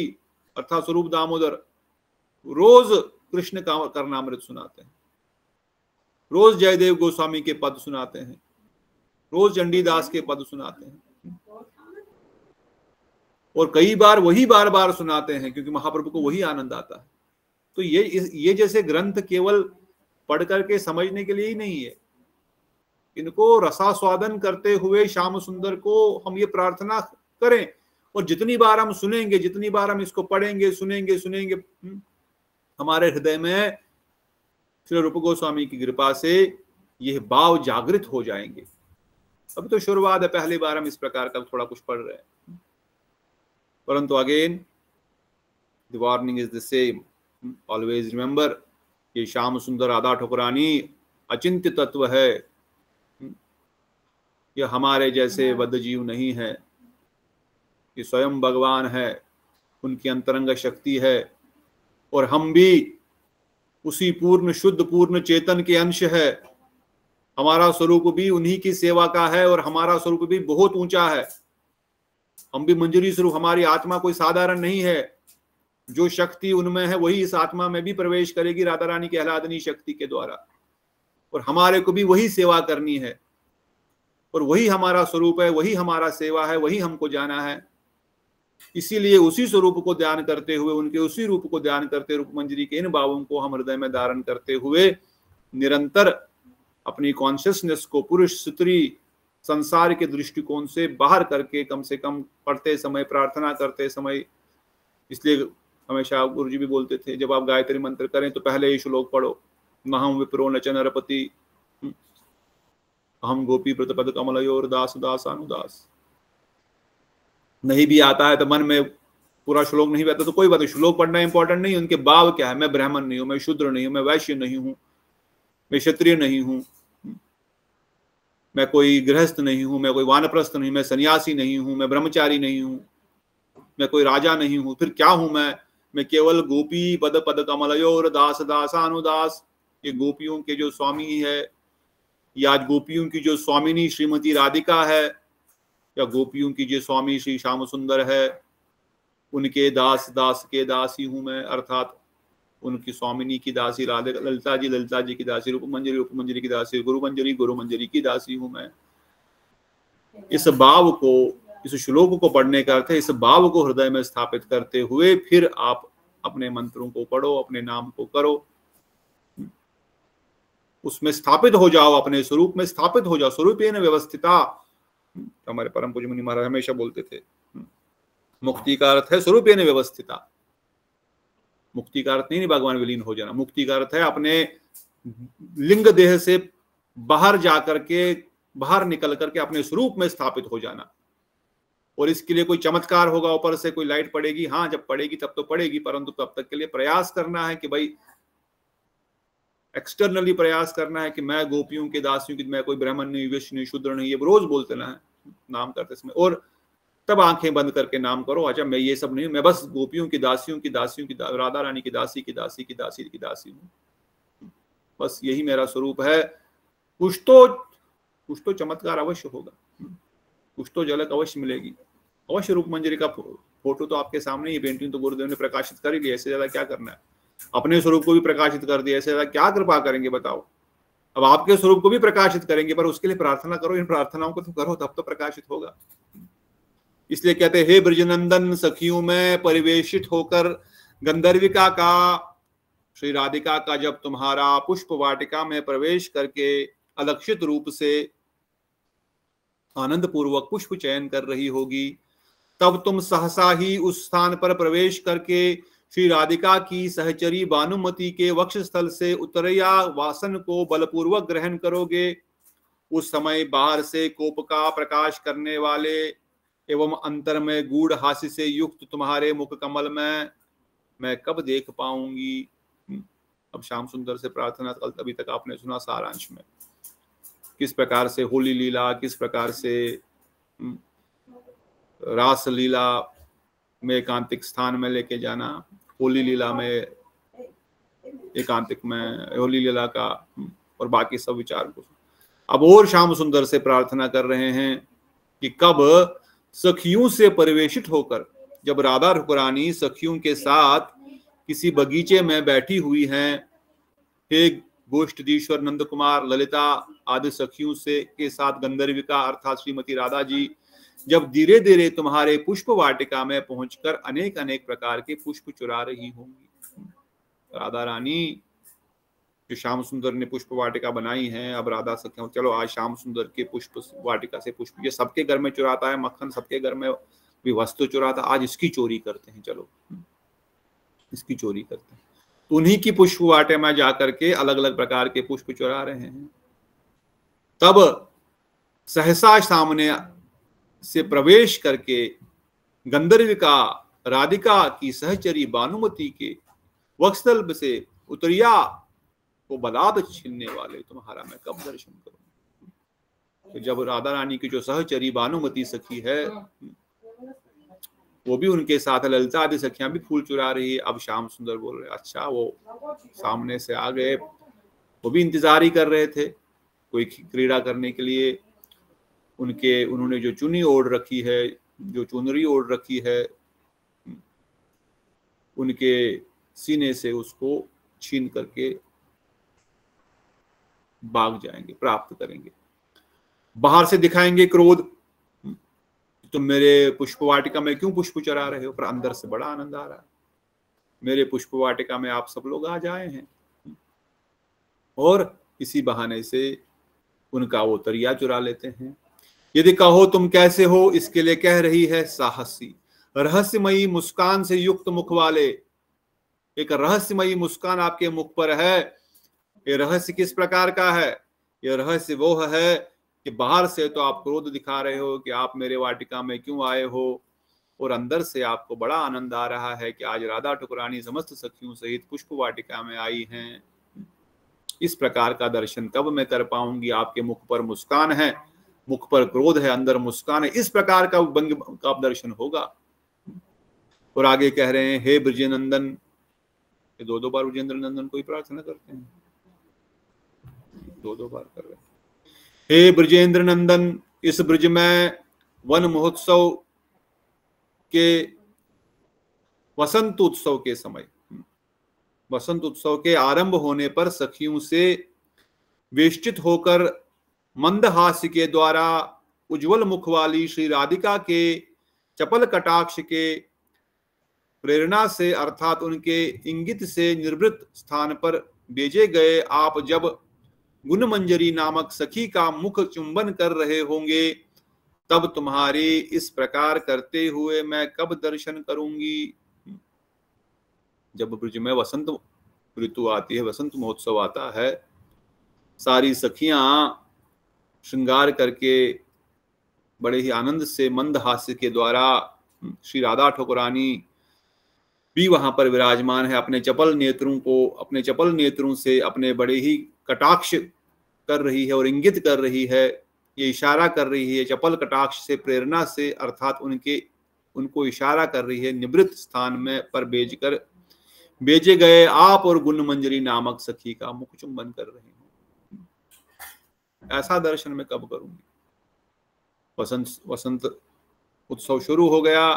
अर्थात स्वरूप दामोदर रोज कृष्ण का कर्णामृत सुनाते हैं, रोज जयदेव गोस्वामी के पद सुनाते हैं, रोज चंडीदास के पद सुनाते हैं, और कई बार वही बार बार सुनाते हैं, क्योंकि महाप्रभु को वही आनंद आता है। तो ये जैसे ग्रंथ केवल पढ़ करके समझने के लिए ही नहीं है, इनको रसास्वादन करते हुए श्याम सुंदर को हम ये प्रार्थना करें। और जितनी बार हम सुनेंगे, जितनी बार हम इसको पढ़ेंगे, सुनेंगे, हमारे हृदय में श्री रूप गोस्वामी की कृपा से यह भाव जागृत हो जाएंगे। अभी तो शुरुआत है, पहली बार हम इस प्रकार का थोड़ा कुछ पढ़ रहे हैं, परंतु again the warning is the same. Always remember, ये श्याम सुंदर राधा ठकुरानी अचिंत्य तत्व है, ये हमारे जैसे बद्ध जीव नहीं है, ये स्वयं भगवान है, उनकी अंतरंग शक्ति है, और हम भी उसी पूर्ण शुद्ध पूर्ण चेतन के अंश है। हमारा स्वरूप भी उन्हीं की सेवा का है, और हमारा स्वरूप भी बहुत ऊंचा है। हम भी मंजरी स्वरूप, हमारी आत्मा कोई साधारण नहीं है। जो शक्ति उनमें है वही इस आत्मा में भी प्रवेश करेगी राधा रानी की आह्लादनी शक्ति के द्वारा, और हमारे को भी वही सेवा करनी है, और वही हमारा स्वरूप है, वही हमारा सेवा है, वही हमको जाना है। इसीलिए उसी स्वरूप को ध्यान करते हुए, उनके उसी रूप को ध्यान करते, रूप मंजरी के इन भावों को हम हृदय में धारण करते हुए निरंतर अपनी कॉन्शियसनेस को पुरुष स्त्री संसार के दृष्टिकोण से बाहर करके, कम से कम पढ़ते समय, प्रार्थना करते समय, इसलिए हमेशा गुरु जी भी बोलते थे, जब आप गायत्री मंत्र करें तो पहले ही श्लोक पढ़ो, महम विप्रो न च नरपति हम गोपी प्रतिपद कमलयोर दास दासानुदास। नहीं भी आता है तो मन में पूरा श्लोक नहीं बैठता तो कोई बात नहीं, श्लोक पढ़ना इंपॉर्टेंट नहीं, उनके भाव क्या है। मैं ब्राह्मण नहीं हूं, मैं शूद्र नहीं हूं, मैं वैश्य नहीं हूं, मैं क्षत्रिय नहीं हूं, मैं कोई गृहस्थ नहीं हूं, मैं कोई वानप्रस्थ नहीं, मैं सन्यासी नहीं हूं, मैं ब्रह्मचारी नहीं हूं, मैं कोई राजा नहीं हूं, फिर क्या हूं मैं केवल गोपी पद पद कमलयोर दास दासानुदास। ये गोपियों के जो स्वामी है, या गोपियों की जो स्वामिनी श्रीमती राधिका है, या गोपियों की जो स्वामी श्री श्याम सुंदर है, उनके दास के दासी हूं मैं, अर्थात उनकी स्वामिनी की दासी राधिका, ललिता जी की दासी, रूप मंजरी की दासी, गुरु मंजरी की दासी हूं मैं। इस भाव को, इस श्लोक को पढ़ने का अर्थ है इस भाव को हृदय में स्थापित करते हुए फिर आप अपने मंत्रों को पढ़ो, अपने नाम को करो, उसमें स्थापित हो जाओ, अपने स्वरूप में स्थापित हो जाओ। स्वरूपेन व्यवस्थिता, हमारे परम पूज्य मुनि महाराज हमेशा बोलते थे, मुक्ति का अर्थ है स्वरूपेन व्यवस्थिता। मुक्ति का अर्थ नहीं भगवान विलीन हो जाना, मुक्ति का अर्थ है अपने लिंग देह से बाहर जाकर के, बाहर निकल करके अपने स्वरूप में स्थापित हो जाना। और इसके लिए कोई चमत्कार होगा, ऊपर से कोई लाइट पड़ेगी, हाँ जब पड़ेगी तब तो पड़ेगी, परंतु तब तक के लिए प्रयास करना है कि भाई एक्सटर्नली प्रयास करना है कि मैं गोपियों के दासियों की, मैं कोई ब्राह्मण नहीं, वैश्य नहीं, शूद्र नहीं, ये रोज बोलते ना है नाम करते समय। और तब आंखें बंद करके नाम करो, अच्छा मैं ये सब नहीं, मैं बस गोपियों की दासियों की राधा रानी की दासी हूँ, बस यही मेरा स्वरूप है। कुछ तो चमत्कार अवश्य होगा, कुछ तो झलक अवश्य मिलेगी, अवश्य। रूप मंजरी का फोटो तो आपके सामने ही, पेंटिंग तो गुरुदेव ने प्रकाशित कर ही लिया, ऐसे ज्यादा क्या करना है। अपने स्वरूप को भी प्रकाशित कर दिया, ऐसे ज्यादा क्या कृपा करेंगे बताओ। अब आपके स्वरूप को भी प्रकाशित करेंगे, पर उसके लिए प्रार्थना करो, इन प्रार्थनाओं को तो करो, तब तो प्रकाशित होगा। इसलिए कहते हे ब्रजनंदन, सखियों में परिवेशित होकर गंधर्विका का श्री राधिका का जब तुम्हारा पुष्प वाटिका में प्रवेश करके अलक्षित रूप से आनंद पूर्वक पुष्प चयन कर रही होगी, तब तुम सहसा ही उस स्थान पर प्रवेश करके श्री राधिका की सहचरी भानुमति के वक्ष स्थल से उत्तरया वासन को बलपूर्वक ग्रहण करोगे। उस समय बाहर से कोप का प्रकाश करने वाले एवं अंतर में गूढ़ हास्य से युक्त तुम्हारे मुख कमल में मैं कब देख पाऊंगी। अब श्याम सुंदर से प्रार्थना कल अभी तक आपने सुना सारांश में, किस प्रकार से होली लीला, किस प्रकार से रास लीला में एकांतिक स्थान में लेके जाना, होली लीला में एकांतिक में होली लीला का और बाकी सब विचार को। अब और श्याम सुंदर से प्रार्थना कर रहे हैं कि कब सखियों से परिवेशित होकर, जब राधा ठाकुरानी सखियों के साथ किसी बगीचे में बैठी हुई हैं, हे गोष्ठधीश्वर नंद कुमार, ललिता आदि सखियों से के साथ गंधर्विका अर्थात श्रीमती राधा जी जब धीरे धीरे तुम्हारे पुष्प वाटिका में पहुंचकर अनेक अनेक प्रकार के पुष्प चुरा रही होंगी। राधा रानी जो श्याम सुंदर ने पुष्प वाटिका बनाई है, अब राधा सखियों चलो आज श्याम सुंदर के पुष्प वाटिका से पुष्प, ये सबके घर में चुराता है मक्खन, सबके घर में भी वस्तु चुराता, आज इसकी चोरी करते हैं, चलो इसकी चोरी करते हैं। तो उन्हीं की पुष्प वाटिका में जाकर के अलग अलग प्रकार के पुष्प चुरा रहे हैं। तब सहसा सामने से प्रवेश करके गंधर्विका राधिका की सहचरी भानुमति के वक्षस्थल से उतरिया को बलात् छीनने वाले तुम्हारा मैं कब दर्शन करूं। तो जब राधा रानी की जो सहचरी भानुमति सखी है, वो भी उनके साथ ललिता आदि सखियां भी फूल चुरा रही है। अब श्याम सुंदर बोल रहे अच्छा वो सामने से आ गए, वो भी इंतजार ही कर रहे थे कोई क्रीड़ा करने के लिए। उन्होंने जो चुन्नी ओढ़ रखी है, जो चुनरी ओढ़ रखी है, उनके सीने से उसको छीन करके भाग जाएंगे, प्राप्त करेंगे। बाहर से दिखाएंगे क्रोध, तुम मेरे पुष्प वाटिका में क्यों पुष्प चरा रहे हो, पर अंदर से बड़ा आनंद आ रहा है, मेरे पुष्प वाटिका में आप सब लोग आ जाए हैं। और इसी बहाने से उनका वो तरिया चुरा लेते हैं। यदि कहो तुम कैसे हो, इसके लिए कह रही है साहसी रहस्यमयी मुस्कान से युक्त मुख वाले। एक रहस्यमयी मुस्कान आपके मुख पर है। ये रहस्य किस प्रकार का है? यह रहस्य वो है कि बाहर से तो आप क्रोध दिखा रहे हो कि आप मेरे वाटिका में क्यों आए हो, और अंदर से आपको बड़ा आनंद आ रहा है कि आज राधा ठाकुरानी समस्त सखियों सहित पुष्प वाटिका में आई हैं। इस प्रकार का दर्शन कब मैं कर पाऊंगी? आपके मुख पर मुस्कान है, मुख पर क्रोध है, अंदर मुस्कान है, इस प्रकार का भंग का दर्शन होगा। और आगे कह रहे हैं हे ब्रजेंद्रनंदन, ये दो बार ब्रजेंद्रनंदन को ही प्रार्थना करते हैं, दो बार कर रहे हैं। हे ब्रजेंद्रनंदन, इस ब्रज में वन महोत्सव के वसंत उत्सव के समय, वसंत उत्सव के आरंभ होने पर सखियों से वेष्टित होकर मंदहास्य के द्वारा उज्जवल मुख वाली श्री राधिका के चपल कटाक्ष के प्रेरणा से अर्थात उनके इंगित से निर्वृत स्थान पर भेजे गए आप जब गुणमंजरी नामक सखी का मुख चुंबन कर रहे होंगे, तब तुम्हारे इस प्रकार करते हुए मैं कब दर्शन करूंगी। जब ब्रज में वसंत ऋतु आती है, वसंत महोत्सव आता है, सारी सखियां श्रृंगार करके बड़े ही आनंद से मंद हास्य के द्वारा श्री राधा ठाकुरानी भी वहां पर विराजमान है। अपने चपल नेत्रों से अपने बड़े ही कटाक्ष कर रही है और इंगित कर रही है, ये इशारा कर रही है चपल कटाक्ष से प्रेरणा से अर्थात उनको इशारा कर रही है निवृत्त स्थान में पर भेजे गए आप और गुणमंजरी नामक सखी का मुख चुंबन कर रहे हो। ऐसा दर्शन मैं कब करूंगी? वसंत उत्सव शुरू हो गया,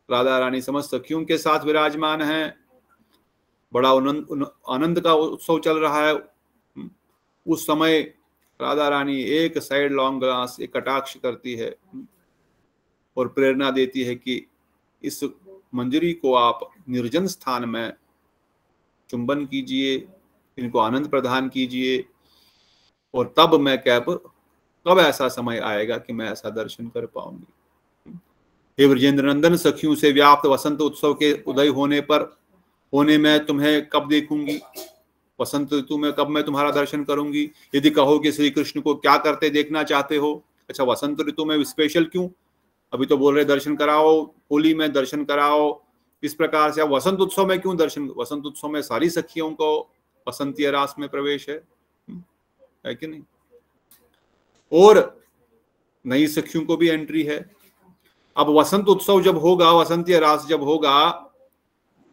राधा रानी समस्त सखियों के साथ विराजमान हैं, बड़ा आनंद का उत्सव चल रहा है। उस समय राधा रानी एक साइड लॉन्ग ग्लास एक कटाक्ष करती है और प्रेरणा देती है कि इस मंजरी को आप निर्जन स्थान में चुंबन कीजिए, इनको आनंद प्रदान कीजिए, और तब मैं कब ऐसा समय आएगा कि मैं ऐसा दर्शन कर पाऊंगी। हे ब्रजेंद्र नंदन, सखियों से व्याप्त वसंत उत्सव के उदय होने में तुम्हें कब देखूंगी? वसंत ऋतु में कब मैं तुम्हारा दर्शन करूंगी? यदि कहो कि श्री कृष्ण को क्या करते देखना चाहते हो, अच्छा वसंत ऋतु में स्पेशल क्यों? अभी तो बोल रहे दर्शन कराओ, होली में दर्शन कराओ, इस प्रकार से। अब वसंत उत्सव में क्यों दर्शन? वसंत उत्सव में सारी सखियों को वसंतीय रास में प्रवेश है कि नहीं? और नई सखियों को भी एंट्री है। अब वसंत उत्सव जब होगा, वसंतीय रास जब होगा,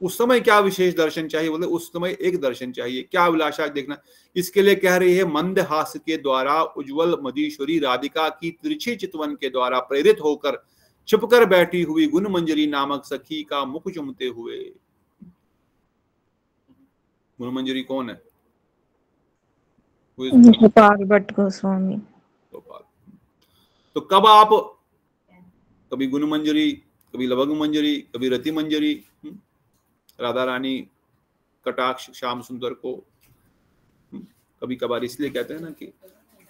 उस समय क्या विशेष दर्शन चाहिए? बोले उस समय एक दर्शन चाहिए। क्या अभिलाषा देखना? इसके लिए कह रही है, मंद हास के द्वारा उज्जवल मदीश्वरी राधिका की तिरछी चितवन के द्वारा प्रेरित होकर छिपकर बैठी हुई गुण मंजरी नामक सखी का मुख चुमते हुए। गुण मंजरी कौन है?
गोपाल भट्ट गोस्वामी।
गोपाल। तो कब आप कभी गुण मंजरी, कभी लवंग मंजरी, कभी रति मंजरी, राधा रानी कटाक्ष श्याम सुंदर को कभी कभार इसलिए कहते हैं ना कि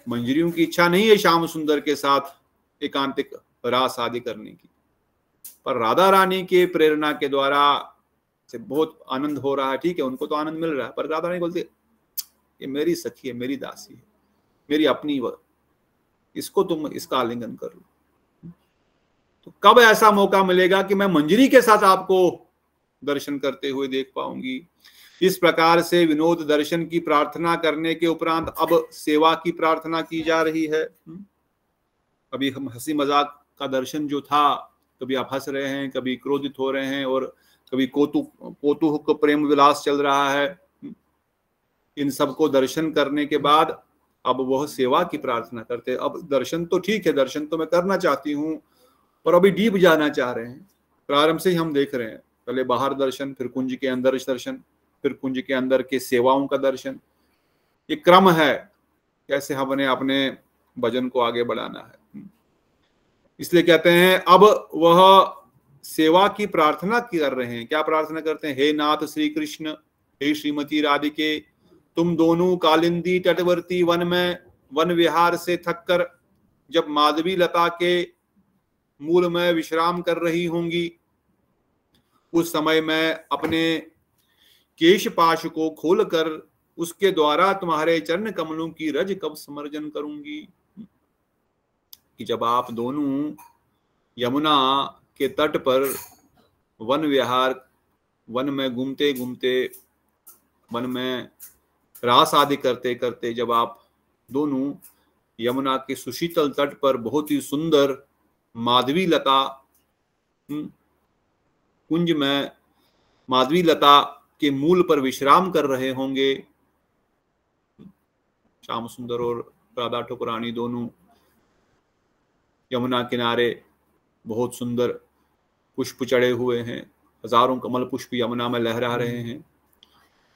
मंजरियों की इच्छा नहीं है श्याम सुंदर के साथ एकांतिक रास आदि करने की, पर राधा रानी के प्रेरणा के द्वारा से बहुत आनंद हो रहा है। ठीक है, उनको तो आनंद मिल रहा है, पर राधा रानी बोलती है ये मेरी सखी है, मेरी दासी है, मेरी अपनी वह, इसको तुम इसका आलिंगन कर लो। तो कब ऐसा मौका मिलेगा कि मैं मंजरी के साथ आपको दर्शन करते हुए देख पाऊंगी? इस प्रकार से विनोद दर्शन की प्रार्थना करने के उपरांत अब सेवा की प्रार्थना की जा रही है। अभी हम हंसी मजाक का दर्शन जो था, कभी आप हंस रहे हैं, कभी क्रोधित हो रहे हैं, और कभी कौतूहक प्रेम विलास चल रहा है। इन सबको दर्शन करने के बाद अब वह सेवा की प्रार्थना करते हैं। अब दर्शन तो ठीक है, दर्शन तो मैं करना चाहती हूँ, पर अभी डीप जाना चाह रहे हैं। प्रारंभ से ही हम देख रहे हैं, पहले बाहर दर्शन, फिर कुंज के अंदर दर्शन, फिर कुंज के अंदर के सेवाओं का दर्शन। ये क्रम है कैसे हमने अपने भजन को आगे बढ़ाना है। इसलिए कहते हैं अब वह सेवा की प्रार्थना कर रहे हैं। क्या प्रार्थना करते हैं? हे नाथ श्री कृष्ण, हे श्रीमती राधिके, तुम दोनों कालिंदी तटवर्ती वन विहार से थककर जब माधवी लता के मूल में विश्राम कर रही होंगी, उस समय मैं अपने केश पाश को खोलकर उसके द्वारा तुम्हारे चरण कमलों की रज कब समर्जन करूंगी। कि जब आप दोनों यमुना के तट पर वन विहार, वन में घूमते घूमते, वन में रास आदि करते करते, जब आप दोनों यमुना के सुशीतल तट पर बहुत ही सुंदर माधवी लता कुंज में माधवी लता के मूल पर विश्राम कर रहे होंगे, श्याम सुंदर और राधा ठकुरानी दोनों यमुना किनारे, बहुत सुंदर पुष्प चढ़े हुए हैं, हजारों कमल पुष्प यमुना में लहरा रहे हैं,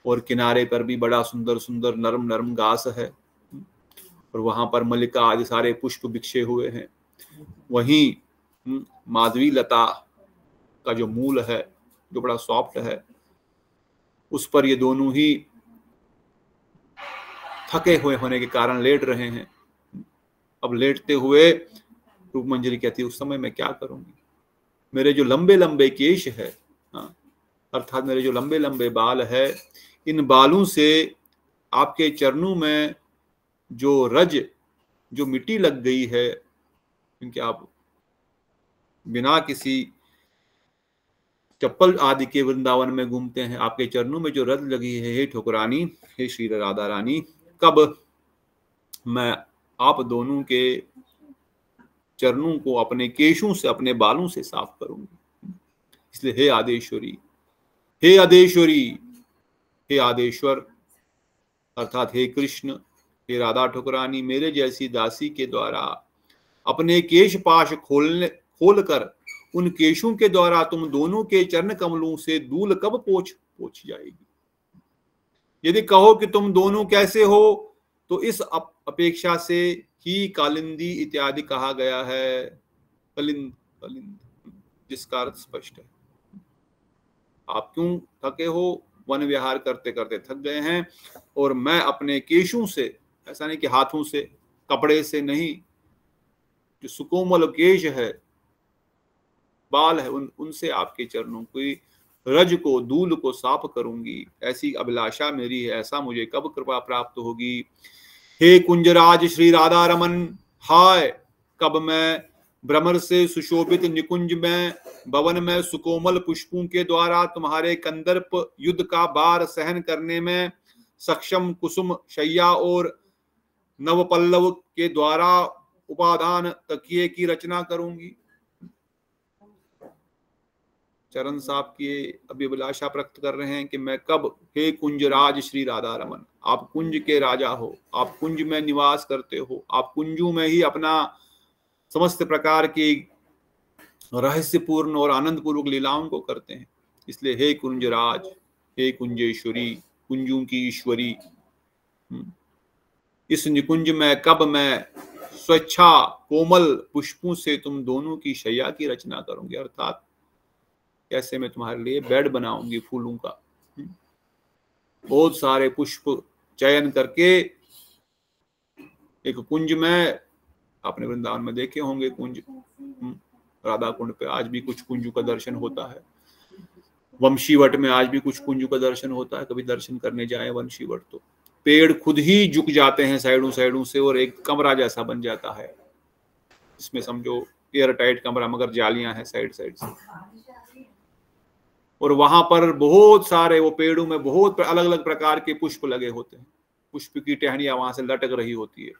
और किनारे पर भी बड़ा सुंदर सुंदर नरम नरम घास है, और वहां पर मल्लिका आदि सारे पुष्प बिछे हुए हैं। वहीं माधवी लता का जो मूल है, जो बड़ा सॉफ्ट है, उस पर ये दोनों ही थके हुए होने के कारण लेट रहे हैं। अब लेटते हुए रूप मंजरी कहती है, उस समय मैं क्या करूंगी? मेरे जो लंबे लंबे केश है, अर्थात मेरे जो लंबे लंबे बाल है, इन बालों से आपके चरणों में जो रज, जो मिट्टी लग गई है, क्योंकि आप बिना किसी चप्पल आदि के वृंदावन में घूमते हैं, आपके चरणों में जो रज लगी है, हे ठकुरानी, हे श्री राधा रानी, कब मैं आप दोनों के चरणों को अपने केशों से, अपने बालों से साफ करूंगी। इसलिए हे आदेश्वरी, हे आदेश्वरी, हे आदेश्वर, अर्थात हे कृष्ण, हे राधा ठकुरानी, मेरे जैसी दासी के द्वारा अपने केश पाश खोलकर उन केशों के द्वारा तुम दोनों के चरण कमलों से धूल कब पोछ जाएगी। यदि कहो कि तुम दोनों कैसे हो, तो इस अपेक्षा से ही कालिंदी इत्यादि कहा गया है। कलिंद जिसका अर्थ स्पष्ट है। आप क्यों थके हो? वन विहार करते करते थक गए हैं और मैं अपने केशों से, ऐसा नहीं कि हाथों से, कपड़े से नहीं, जो सुकोमल केश है, बाल है, उनसे आपके चरणों की रज को, धूल को साफ करूंगी, ऐसी अभिलाषा मेरी है। ऐसा मुझे कब कृपा प्राप्त होगी। हे कुंजराज श्री राधा रमन, हाय कब मैं भ्रमर से सुशोभित निकुंज में, भवन में सुकोमल पुष्पों के द्वारा तुम्हारे कंदर्प युद्ध का भार सहन करने में सक्षम कुसुम शैया और नवपल्लव के द्वारा उपादान तकिए की रचना करूंगी। चरण साहब की अभिलाषा प्रकट कर रहे हैं कि मैं कब, हे कुंजराज श्री राधा रमन, आप कुंज के राजा हो, आप कुंज में निवास करते हो, आप कुंजों में ही अपना समस्त प्रकार की रहस्यपूर्ण और आनंदपूर्वक लीलाओं को करते हैं। इसलिए हे कुंजराज, हे कुंजेश्वरी, कुंजों की ईश्वरी, इस निकुंज में कब मैं स्वेच्छा कोमल पुष्पों से तुम दोनों की शैया की रचना करूंगी, अर्थात कैसे मैं तुम्हारे लिए बेड बनाऊंगी फूलों का। बहुत सारे पुष्प चयन करके एक कुंज में, आपने वृंदावन में देखे होंगे कुंज, राधा कुंड पे आज भी कुछ कुंजों का दर्शन होता है, वंशीवट में आज भी कुछ कुंजों का दर्शन होता है। कभी दर्शन करने जाए वंशीवट तो पेड़ खुद ही झुक जाते हैं साइडों साइडों से और एक कमरा जैसा बन जाता है, इसमें समझो एयर टाइट कमरा मगर जालियां हैं साइड साइड से, और वहां पर बहुत सारे, वो पेड़ों में बहुत अलग अलग प्रकार के पुष्प लगे होते हैं, पुष्प की टहनियां वहां से लटक रही होती है।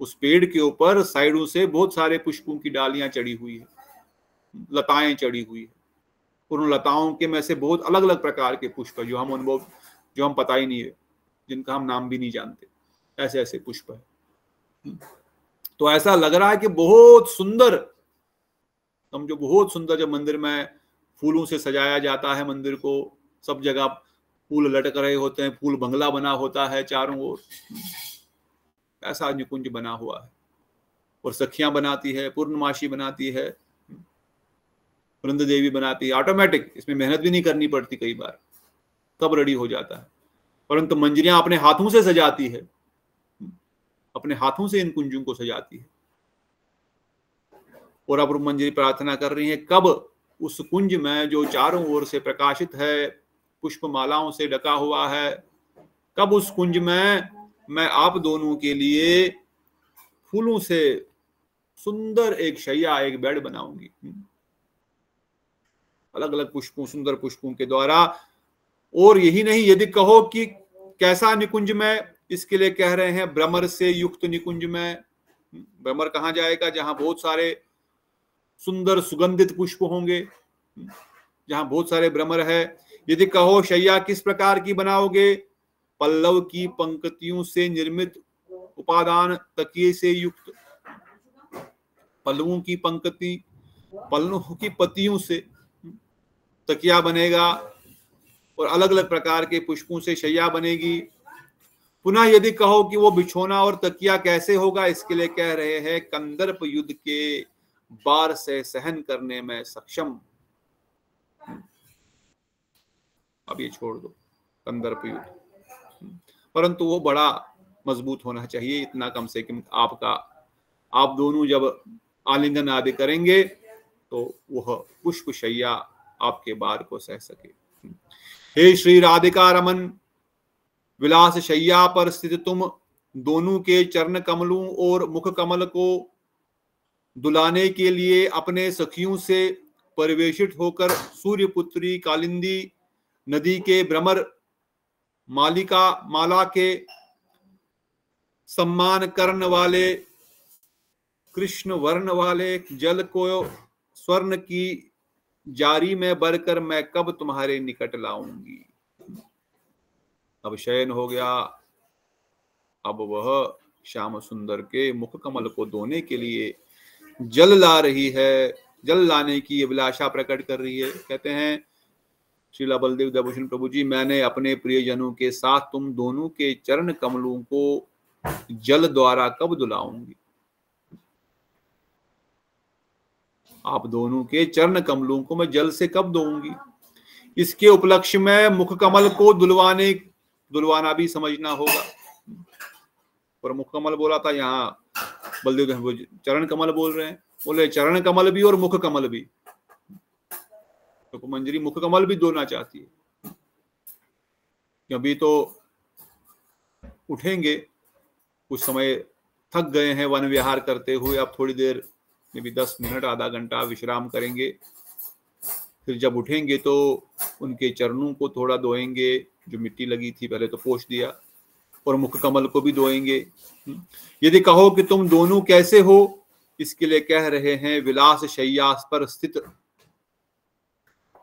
उस पेड़ के ऊपर साइडों से बहुत सारे पुष्पों की डालियां चढ़ी हुई है, लताएं चढ़ी हुई है, और उन लताओं के में से बहुत अलग अलग प्रकार के पुष्प है जो हम पता ही नहीं है, जिनका हम नाम भी नहीं जानते, ऐसे ऐसे पुष्प है। तो ऐसा लग रहा है कि बहुत सुंदर, समझो बहुत सुंदर, जब मंदिर में फूलों से सजाया जाता है मंदिर को, सब जगह फूल लटक रहे होते हैं, फूल बंगला बना होता है चारों ओर, ऐसा निकुंज बना हुआ है। और सखियां बनाती है, पूर्णमासी बनाती है, वृंद देवी बनाती है, ऑटोमेटिक, इसमें मेहनत भी नहीं करनी पड़ती, कई बार तब रेडी हो जाता है। परंतु मंजरियां अपने हाथों से सजाती है, अपने हाथों से इन कुंजों को सजाती है। और अब मंजरी प्रार्थना कर रही है कब उस कुंज में जो चारों ओर से प्रकाशित है, पुष्प मालाओं से ढका हुआ है, कब उस कुंज में मैं आप दोनों के लिए फूलों से सुंदर एक शैया, एक बेड बनाऊंगी, अलग अलग पुष्पों, सुंदर पुष्पों के द्वारा। और यही नहीं, यदि कहो कि कैसा निकुंज में, इसके लिए कह रहे हैं भ्रमर से युक्त निकुंज में। भ्रमर कहाँ जाएगा? जहां बहुत सारे सुंदर सुगंधित पुष्प होंगे, जहां बहुत सारे भ्रमर है। यदि कहो शैया किस प्रकार की बनाओगे? पल्लव की पंक्तियों से निर्मित उपादान तकिए से युक्त, पल्लवों की पंक्ति, पल्लवों की पत्तियों से तकिया बनेगा और अलग अलग प्रकार के पुष्पों से शैया बनेगी। पुनः यदि कहो कि वो बिछोना और तकिया कैसे होगा, इसके लिए कह रहे हैं कंदर्प युद्ध के बार से सहन करने में सक्षम। अब ये छोड़ दो कंदर्प युद्ध, परंतु वो बड़ा मजबूत होना चाहिए, इतना कम से कम आप दोनों जब आलिंगन आदि करेंगे तो वह पुष्प शैया आपके बार को सह सके। हे श्री राधिका रमन, विलास शैया पर स्थित तुम दोनों के चरण कमलों और मुख कमल को दुलाने के लिए अपने सखियों से परिवेशित होकर सूर्यपुत्री कालिंदी नदी के भ्रमर माला के सम्मान करने वाले कृष्ण वर्ण वाले जल को स्वर्ण की जारी में भरकर मैं कब तुम्हारे निकट लाऊंगी। अब शयन हो गया, अब वह श्याम सुंदर के मुख कमल को धोने के लिए जल ला रही है, जल लाने की अभिलाषा प्रकट कर रही है। कहते हैं श्रीला बलदेव दयाभूषण प्रभु जी, मैंने अपने प्रियजनों के साथ तुम दोनों के चरण कमलों को जल द्वारा कब धुलाऊंगी। आप दोनों के चरण कमलों को मैं जल से कब धोऊंगी। इसके उपलक्ष्य में मुख कमल को दुलवाना भी समझना होगा। पर मुख कमल बोला था, यहाँ बलदेव चरण कमल बोल रहे हैं। बोले चरण कमल भी और मुख कमल भी। तो मंजरी मुख कमल भी धोना चाहती है। अभी तो उठेंगे, कुछ समय थक गए हैं वन विहार करते हुए, अब थोड़ी देर में भी 10 मिनट आधा घंटा विश्राम करेंगे। फिर जब उठेंगे तो उनके चरणों को थोड़ा धोएंगे, जो मिट्टी लगी थी पहले तो पोंछ दिया, और मुख कमल को भी धोएंगे। यदि कहो कि तुम दोनों कैसे हो, इसके लिए कह रहे हैं विलास शैया पर स्थित।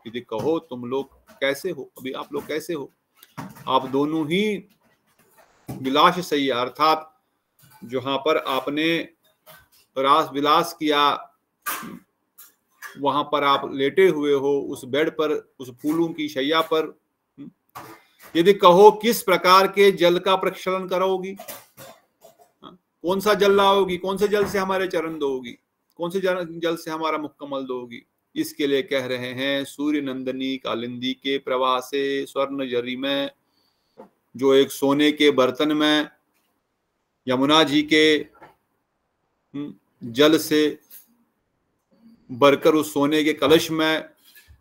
यदि कहो तुम लोग कैसे हो, अभी आप लोग कैसे हो, आप दोनों ही विलास शैया अर्थात जहां पर आपने रास विलास किया वहां पर आप लेटे हुए हो, उस बेड पर, उस फूलों की शैया पर। यदि कहो किस प्रकार के जल का प्रक्षालन करोगी, कौन सा जल लाओगी, कौन से जल से हमारे चरण धोगी, कौन से जल से हमारा मुख कमल धोगी, इसके लिए कह रहे हैं सूर्य नंदनी कालिंदी के प्रवाह से स्वर्ण जरी में, जो एक सोने के बर्तन में यमुना जी के जल से भरकर उस सोने के कलश में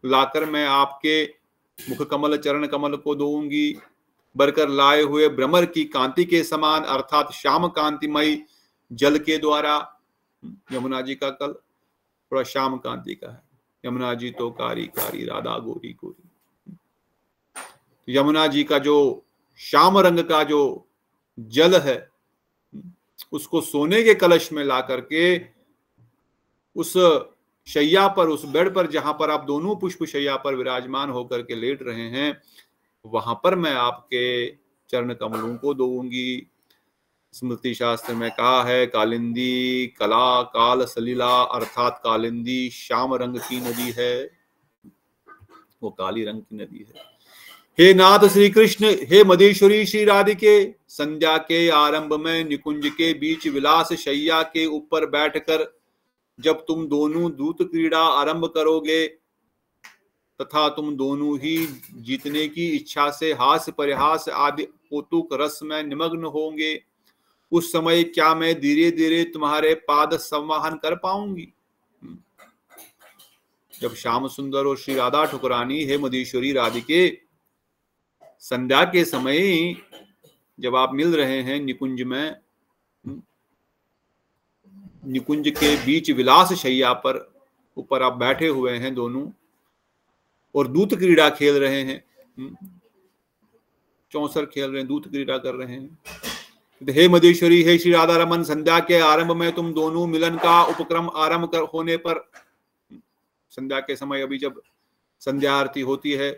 लाकर मैं आपके मुख कमल चरण कमल को धोऊंगी। भरकर लाए हुए भ्रमर की कांति के समान अर्थात श्याम कांतिमय जल के द्वारा, यमुना जी का कल थोड़ा श्याम कांति का है, यमुना जी तो कारी कारी राधा गोरी गोरी। यमुना जी का जो श्याम रंग का जो जल है, उसको सोने के कलश में ला करके उस शैया पर, उस बेड पर जहां पर आप दोनों पुष्प शैया पर विराजमान होकर के लेट रहे हैं, वहां पर मैं आपके चरण कमलों को धोऊंगी। स्मृति शास्त्र में कहा है कालिंदी कला काल सलीला, अर्थात कालिंदी श्याम रंग की नदी है, वो काली रंग की नदी है। हे नाथ श्री कृष्ण, हे मदेश्वरी श्री राधिके, संध्या के आरंभ में निकुंज के बीच विलास शैया के ऊपर बैठकर जब तुम दोनों दूत क्रीड़ा आरंभ करोगे तथा तुम दोनों ही जीतने की इच्छा से हास्य परिहास आदि कौतुक रस में निमग्न होंगे, उस समय क्या मैं धीरे धीरे तुम्हारे पाद संवाहन कर पाऊंगी। जब श्याम सुंदर और श्री राधा ठुकरानी हे मदेश्वरी राधिके संध्या के समय जब आप मिल रहे हैं निकुंज में, निकुंज के बीच विलास शैया पर ऊपर आप बैठे हुए हैं दोनों और दूत क्रीड़ा खेल रहे हैं, चौसर खेल रहे हैं, दूत क्रीड़ा कर रहे हैं। हे मदेश्वरी, हे श्री राधा रमन, संध्या के आरंभ में तुम दोनों मिलन का उपक्रम आरंभ होने पर, संध्या के समय अभी जब संध्या आरती होती है,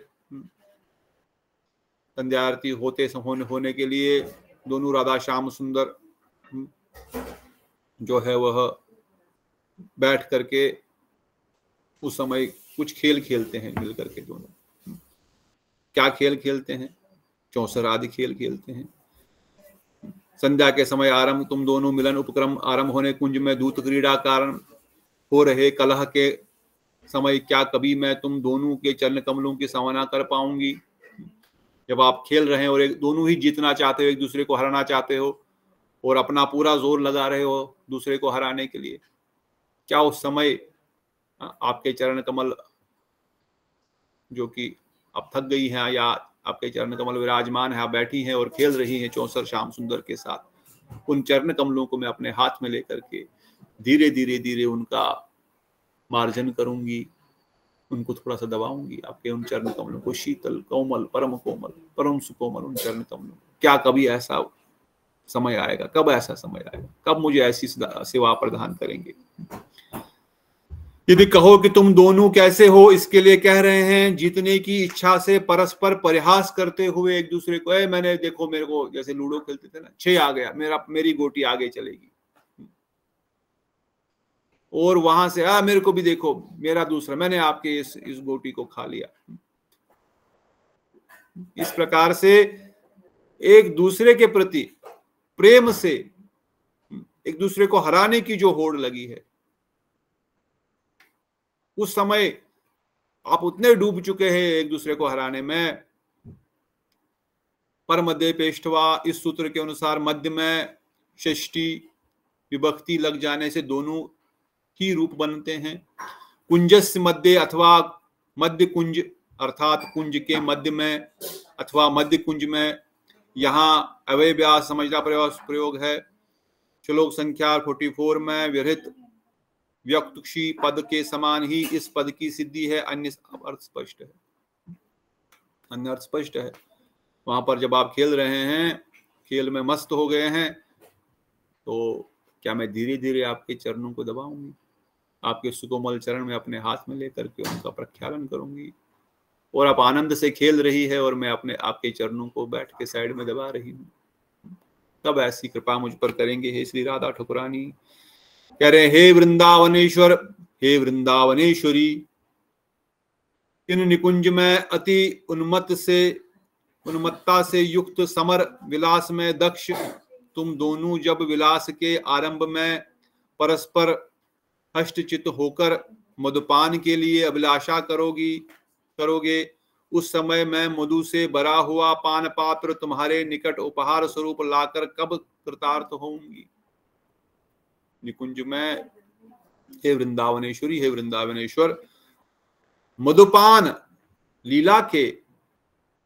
संध्या आरती होने के लिए दोनों राधा श्याम सुंदर जो है वह बैठ करके उस समय कुछ खेल खेलते हैं मिल करके दोनों। क्या खेल खेलते हैं? चौसर आदि खेल खेलते हैं। संध्या के समय आरंभ तुम दोनों मिलन उपक्रम आरंभ होने कुंज में दूत क्रीड़ा कारण हो रहे कलह के समय क्या कभी मैं तुम दोनों के चरण कमलों की सवाना कर पाऊंगी? जब आप खेल रहे हैं और एक दोनों ही जीतना चाहते हो, एक दूसरे को हराना चाहते हो और अपना पूरा जोर लगा रहे हो दूसरे को हराने के लिए, क्या उस समय आपके चरण कमल जो कि अब थक गई हैं या आपके चरण कमल विराजमान है, आप बैठी हैं और खेल रही हैं चौसर श्याम सुंदर के साथ, उन चरण कमलों को मैं अपने हाथ में लेकर के धीरे धीरे धीरे उनका मार्जन करूंगी, उनको थोड़ा सा दबाऊंगी, आपके उन चरण कमलों को, शीतल कोमल परम सुकोमल उन चरण कमलों। क्या कभी ऐसा समय आएगा? कब ऐसा समय आएगा? कब मुझे ऐसी सेवा प्रदान करेंगे? यदि कहो कि तुम दोनों कैसे हो, इसके लिए कह रहे हैं जीतने की इच्छा से परस्पर परिहास करते हुए एक दूसरे को, मैंने देखो मेरे को, जैसे लूडो खेलते थे ना, 6 आ गया, मेरी गोटी आगे चलेगी, और वहां से मेरे को भी देखो, मेरा दूसरा, मैंने आपके इस गोटी को खा लिया। इस प्रकार से एक दूसरे के प्रति प्रेम से एक दूसरे को हराने की जो होड़ लगी है, उस समय आप उतने डूब चुके हैं एक दूसरे को हराने में। पर मध्य पेष्टवा, इस सूत्र के अनुसार मध्य में षष्ठी विभक्ति लग जाने से दोनों ही रूप बनते हैं। कुंजस्य मध्य अथवा मध्य कुंज, अर्थात कुंज के मध्य में अथवा मध्य कुंज में, यहाँ अव्ययव्यास समझना प्रयोग है। श्लोक संख्या 44 में विरहित व्यक्तुक्षी पद के समान ही इस पद की सिद्धि है। अन्य अर्थ स्पष्ट है, अन्य अर्थ स्पष्ट है। वहां पर जब आप खेल रहे हैं, खेल में मस्त हो गए हैं, तो क्या मैं धीरे धीरे आपके चरणों को दबाऊंगी, आपके सुकोमल चरण में अपने हाथ में लेकर के उनका प्रख्यालन करूंगी, और आप आनंद से खेल रही है और मैं अपने आपके चरणों को बैठ के साइड में दबा रही हूँ। तब ऐसी कृपा मुझ पर करेंगे हे श्री राधा ठकुरानी। कह रहे हे वृंदावनेश्वर, हे वृंदावनेश्वरी, इन निकुंज में अति उन्मत्ता से युक्त समर विलास में दक्ष तुम दोनों जब विलास के आरंभ में परस्पर हष्टचित होकर मधुपान के लिए अभिलाषा करोगे, उस समय मैं मधु से भरा हुआ पान पात्र तुम्हारे निकट उपहार स्वरूप लाकर कब कृतार्थ होंगी। निकुंज में हे वृंदावनेश्वरी, हे वृंदावनेश्वर, मधुपान लीला के,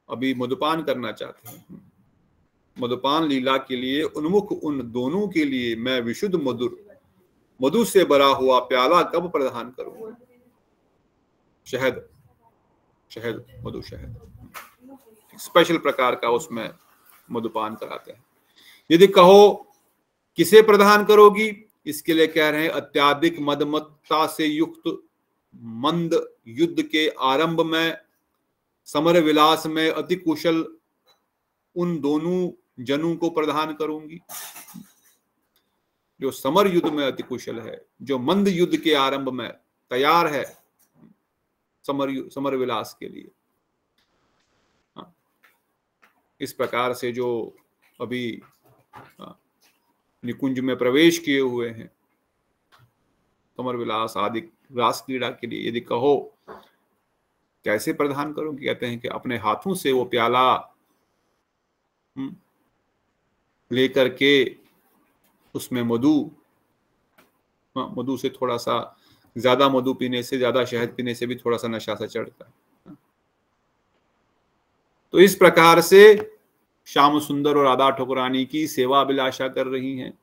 अभी मधुपान करना चाहते हैं, मधुपान लीला के लिए उन्मुख उन दोनों के लिए मैं विशुद्ध मधु से भरा हुआ प्याला कब प्रदान करूंगा। शहद, शहद, मधु शहद, स्पेशल प्रकार का उसमें मधुपान कराते हैं। यदि कहो किसे प्रदान करोगी, इसके लिए कह रहे हैं अत्याधिक मदमत्ता से युक्त मंद युद्ध के आरंभ में समर विलास में अति कुशल उन दोनों जनों को प्रदान करूंगी। जो समर युद्ध में अति कुशल है, जो मंद युद्ध के आरंभ में तैयार है समर विलास के लिए। इस प्रकार से जो अभी निकुंज में प्रवेश किए हुए हैं समर विलास आदि रास क्रीड़ा के लिए, यदि कहो कैसे प्रदान करूंगी, कहते हैं कि अपने हाथों से वो प्याला लेकर के उसमें मधु से थोड़ा सा ज्यादा मधु पीने से, ज्यादा शहद पीने से भी थोड़ा सा नशा सा चढ़ता है। तो इस प्रकार से श्याम सुंदर और राधा ठकुरानी की सेवा अभिलाषा कर रही हैं।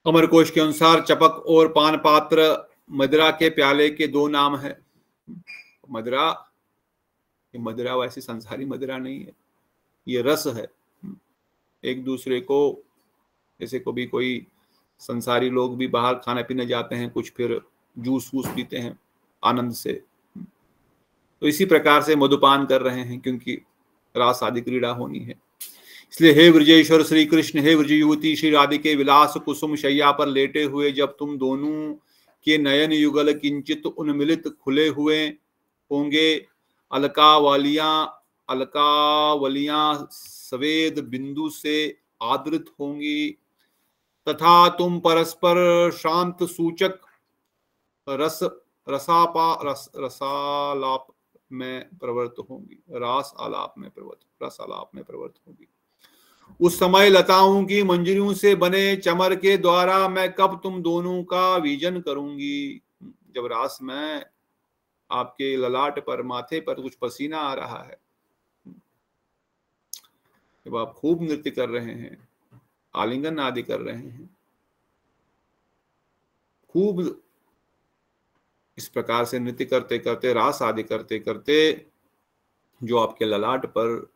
अमरकोश के अनुसार चपक और पान पात्र मदिरा के प्याले के दो नाम है। मदिरा, ये मदिरा वैसी संसारी मदिरा नहीं है, ये रस है। एक दूसरे को, जैसे कभी कोई संसारी लोग भी बाहर खाने पीने जाते हैं, कुछ फिर जूस वूस पीते हैं आनंद से, तो इसी प्रकार से मधुपान कर रहे हैं, क्योंकि रास आदि क्रीड़ा होनी है। इसलिए हे ब्रजेश्वर श्री कृष्ण, हे ब्रज युवती श्री राधिके विलास कुसुम शैया पर लेटे हुए जब तुम दोनों के नयन युगल किंचित उन्मिलित खुले हुए होंगे, अलकावलियां सवेद बिंदु से आदृत होंगी, तथा तुम परस्पर शांत सूचक रसालाप में प्रवृत्त होंगी, रसालाप में प्रवृत्त होंगी। उस समय लताओं की मंजरियों से बने चमर के द्वारा मैं कब तुम दोनों का विजन करूंगी। जब रास में आपके ललाट पर, माथे पर कुछ पसीना आ रहा है, जब आप खूब नृत्य कर रहे हैं, आलिंगन आदि कर रहे हैं, खूब इस प्रकार से नृत्य करते करते, रास आदि करते करते जो आपके ललाट पर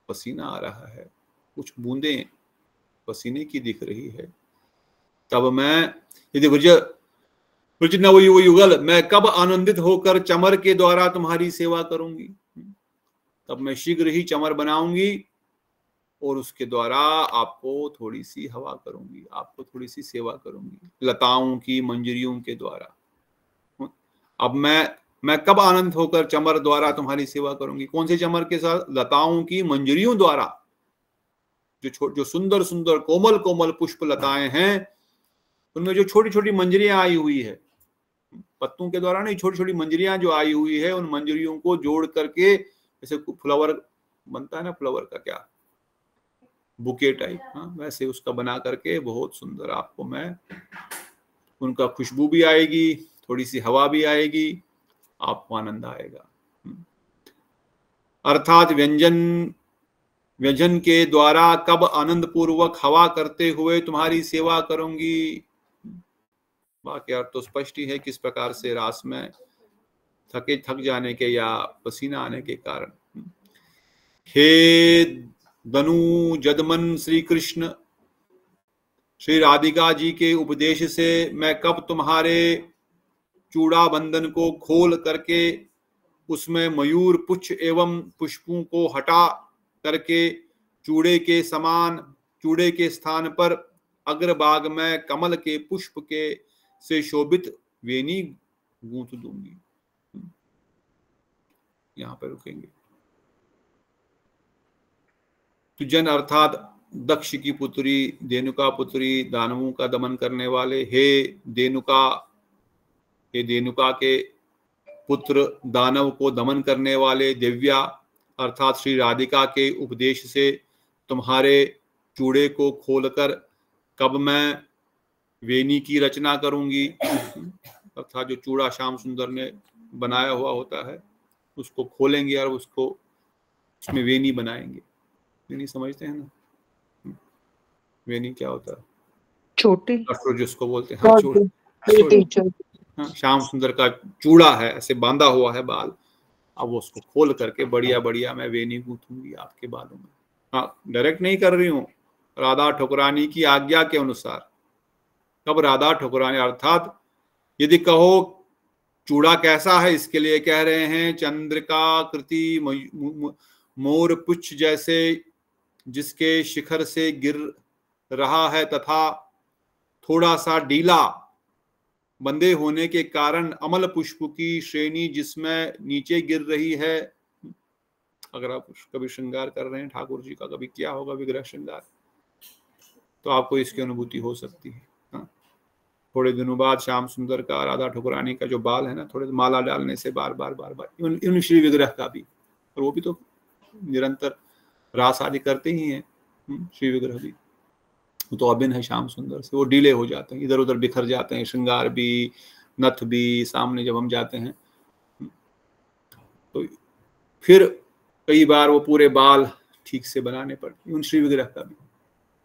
पसीना आ रहा है, कुछ बूंदें पसीने की दिख रही है, तब मैं यदि ब्रज नवयुगल, मैं कब आनंदित होकर चमर के द्वारा तुम्हारी सेवा करूंगी। तब मैं शीघ्र ही चमर बनाऊंगी और उसके द्वारा आपको थोड़ी सी हवा करूंगी, आपको थोड़ी सी सेवा करूंगी लताओं की मंजरियों के द्वारा। अब मैं कब आनंद होकर चमर द्वारा तुम्हारी सेवा करूंगी। कौन से चमर के साथ? लताओं की मंजरियों द्वारा। जो सुंदर सुंदर कोमल कोमल पुष्प लताएं हैं, उनमें जो छोटी छोटी मंजरियां आई हुई है, पत्तों के द्वारा नहीं, छोटी छोटी मंजरियां जो आई हुई है, उन मंजरियों को जोड़ करके जैसे फ्लावर बनता है ना, फ्लावर का क्या बुके टाइप, हाँ वैसे उसका बना करके बहुत सुंदर आपको मैं, उनका खुशबू भी आएगी, थोड़ी सी हवा भी आएगी, आपको आनंद आएगा। अर्थात व्यंजन के द्वारा कब आनंद पूर्वक हवा करते हुए तुम्हारी सेवा करूंगी। बाकी अर्थ तो स्पष्ट ही है, किस प्रकार से रास में थक जाने के या पसीना आने के कारण। हे दनु जदमन श्री कृष्ण, श्री राधिका जी के उपदेश से मैं कब तुम्हारे चूड़ा बंधन को खोल करके उसमें मयूर पुच्छ एवं पुष्पों को हटा करके चूड़े के स्थान पर अग्रभाग में कमल के पुष्प के से शोभित वेणी गूंथ दूंगी। यहां पर रुकेंगे। तुजन अर्थात दक्ष की पुत्री, देनुका पुत्री, दानवों का दमन करने वाले, हे देनुका के पुत्र, दानव को दमन करने वाले दिव्या अर्थात श्री राधिका के उपदेश से तुम्हारे चूड़े को खोलकर कब मैं वेणी की रचना करूंगी। अर्थात जो चूड़ा श्याम सुंदर ने बनाया हुआ होता है उसको खोलेंगे और उसको उसमें वेणी बनाएंगे। वेणी समझते हैं ना, वेणी क्या होता है?
छोटी,
जिसको बोलते हैं, हाँ, छोटी। हाँ, श्याम सुंदर का चूड़ा है, ऐसे बांधा हुआ है बाल, अब उसको खोल करके बढ़िया बढ़िया मैं वेणी गूंथूंगी आपके बालों में। हाँ, डायरेक्ट नहीं कर रही हूँ, राधा ठकुरानी की आज्ञा के अनुसार। कब राधा ठकुरानी अर्थात यदि कहो चूड़ा कैसा है, इसके लिए कह रहे हैं चंद्रिका कृति मोर पुच्छ जैसे जिसके शिखर से गिर रहा है तथा थोड़ा सा ढीला बंधे होने के कारण अमल पुष्प की श्रेणी जिसमें नीचे गिर रही है। अगर आप कभी श्रृंगार कर रहे हैं ठाकुर जी का, कभी किया होगा विग्रह श्रृंगार, तो आपको इसकी अनुभूति हो सकती है। हाँ, थोड़े दिनों बाद श्याम सुंदर का, राधा ठकुरानी का जो बाल है ना, थोड़े माला डालने से बार बार इन श्री विग्रह का भी, और वो भी तो निरंतर रास आदि करते ही हैं, श्री विग्रह भी, वो तो अभिन्न है श्याम सुंदर से, वो ढीले हो जाते हैं, इधर उधर बिखर जाते हैं, श्रृंगार भी, नथ भी, सामने जब हम जाते हैं तो फिर कई बार वो पूरे बाल ठीक से बनाने पड़ते हैं। उन श्री विग्रह का भी,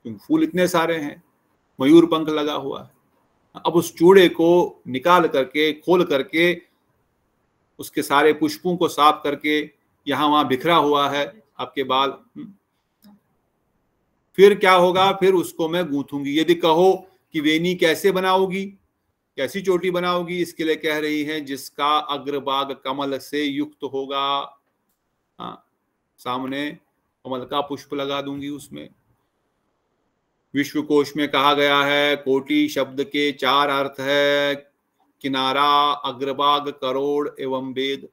क्योंकि फूल इतने सारे हैं, मयूर पंख लगा हुआ है। अब उस चूड़े को निकाल करके, खोल करके, उसके सारे पुष्पों को साफ करके, यहाँ वहां बिखरा हुआ है आपके बाल, फिर क्या होगा, फिर उसको मैं गूंथूंगी। यदि कहो कि वेणी कैसे बनाओगी, कैसी चोटी बनाओगी, इसके लिए कह रही है जिसका अग्रभाग कमल से युक्त होगा। हाँ, सामने कमल का पुष्प लगा दूंगी उसमें। विश्वकोश में कहा गया है कोटि शब्द के 4 अर्थ है, किनारा, अग्रभाग, करोड़ एवं वेद।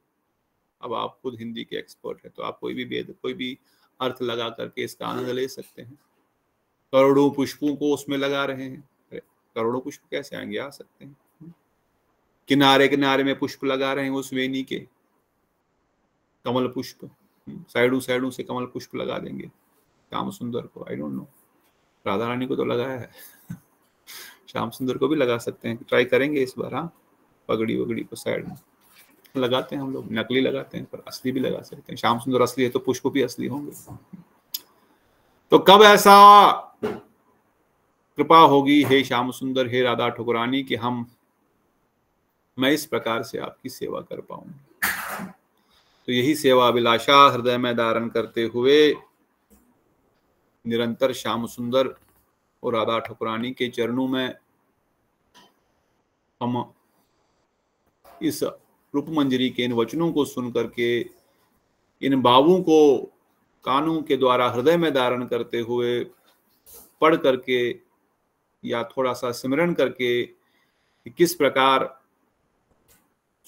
अब आप खुद हिंदी के एक्सपर्ट हैं तो आप कोई भी वेद, कोई भी अर्थ लगा करके इसका आनंद ले सकते हैं। करोड़ों पुष्पों को उसमें लगा रहे हैं, करोड़ों पुष्प कैसे आएंगे, आ सकते हैं। किनारे किनारे में पुष्प लगा रहे हैं उस वेणी के, कमल पुष्प, साइडों से कमल पुष्प लगा देंगे श्याम सुंदर को। I don't know, Radha Rani को तो लगाया है श्याम सुंदर को भी लगा सकते हैं, ट्राई करेंगे इस बार। हाँ, पगड़ी वगड़ी को साइड में लगाते हैं हम लोग, नकली लगाते हैं, पर असली भी लगा सकते हैं। श्याम सुंदर असली है तो पुष्प भी असली होंगे। तो कब ऐसा कृपा होगी हे श्याम सुंदर, हे राधा ठकुरानी, कि मैं इस प्रकार से आपकी सेवा कर पाऊं। तो यही सेवा अभिलाषा हृदय में धारण करते हुए निरंतर श्याम सुंदर और राधा ठकुरानी के चरणों में हम इस रूप मंजरी के इन वचनों को सुन करके, इन भावों को कानों के द्वारा हृदय में धारण करते हुए, पढ़ करके या थोड़ा सा सिमरन करके, किस प्रकार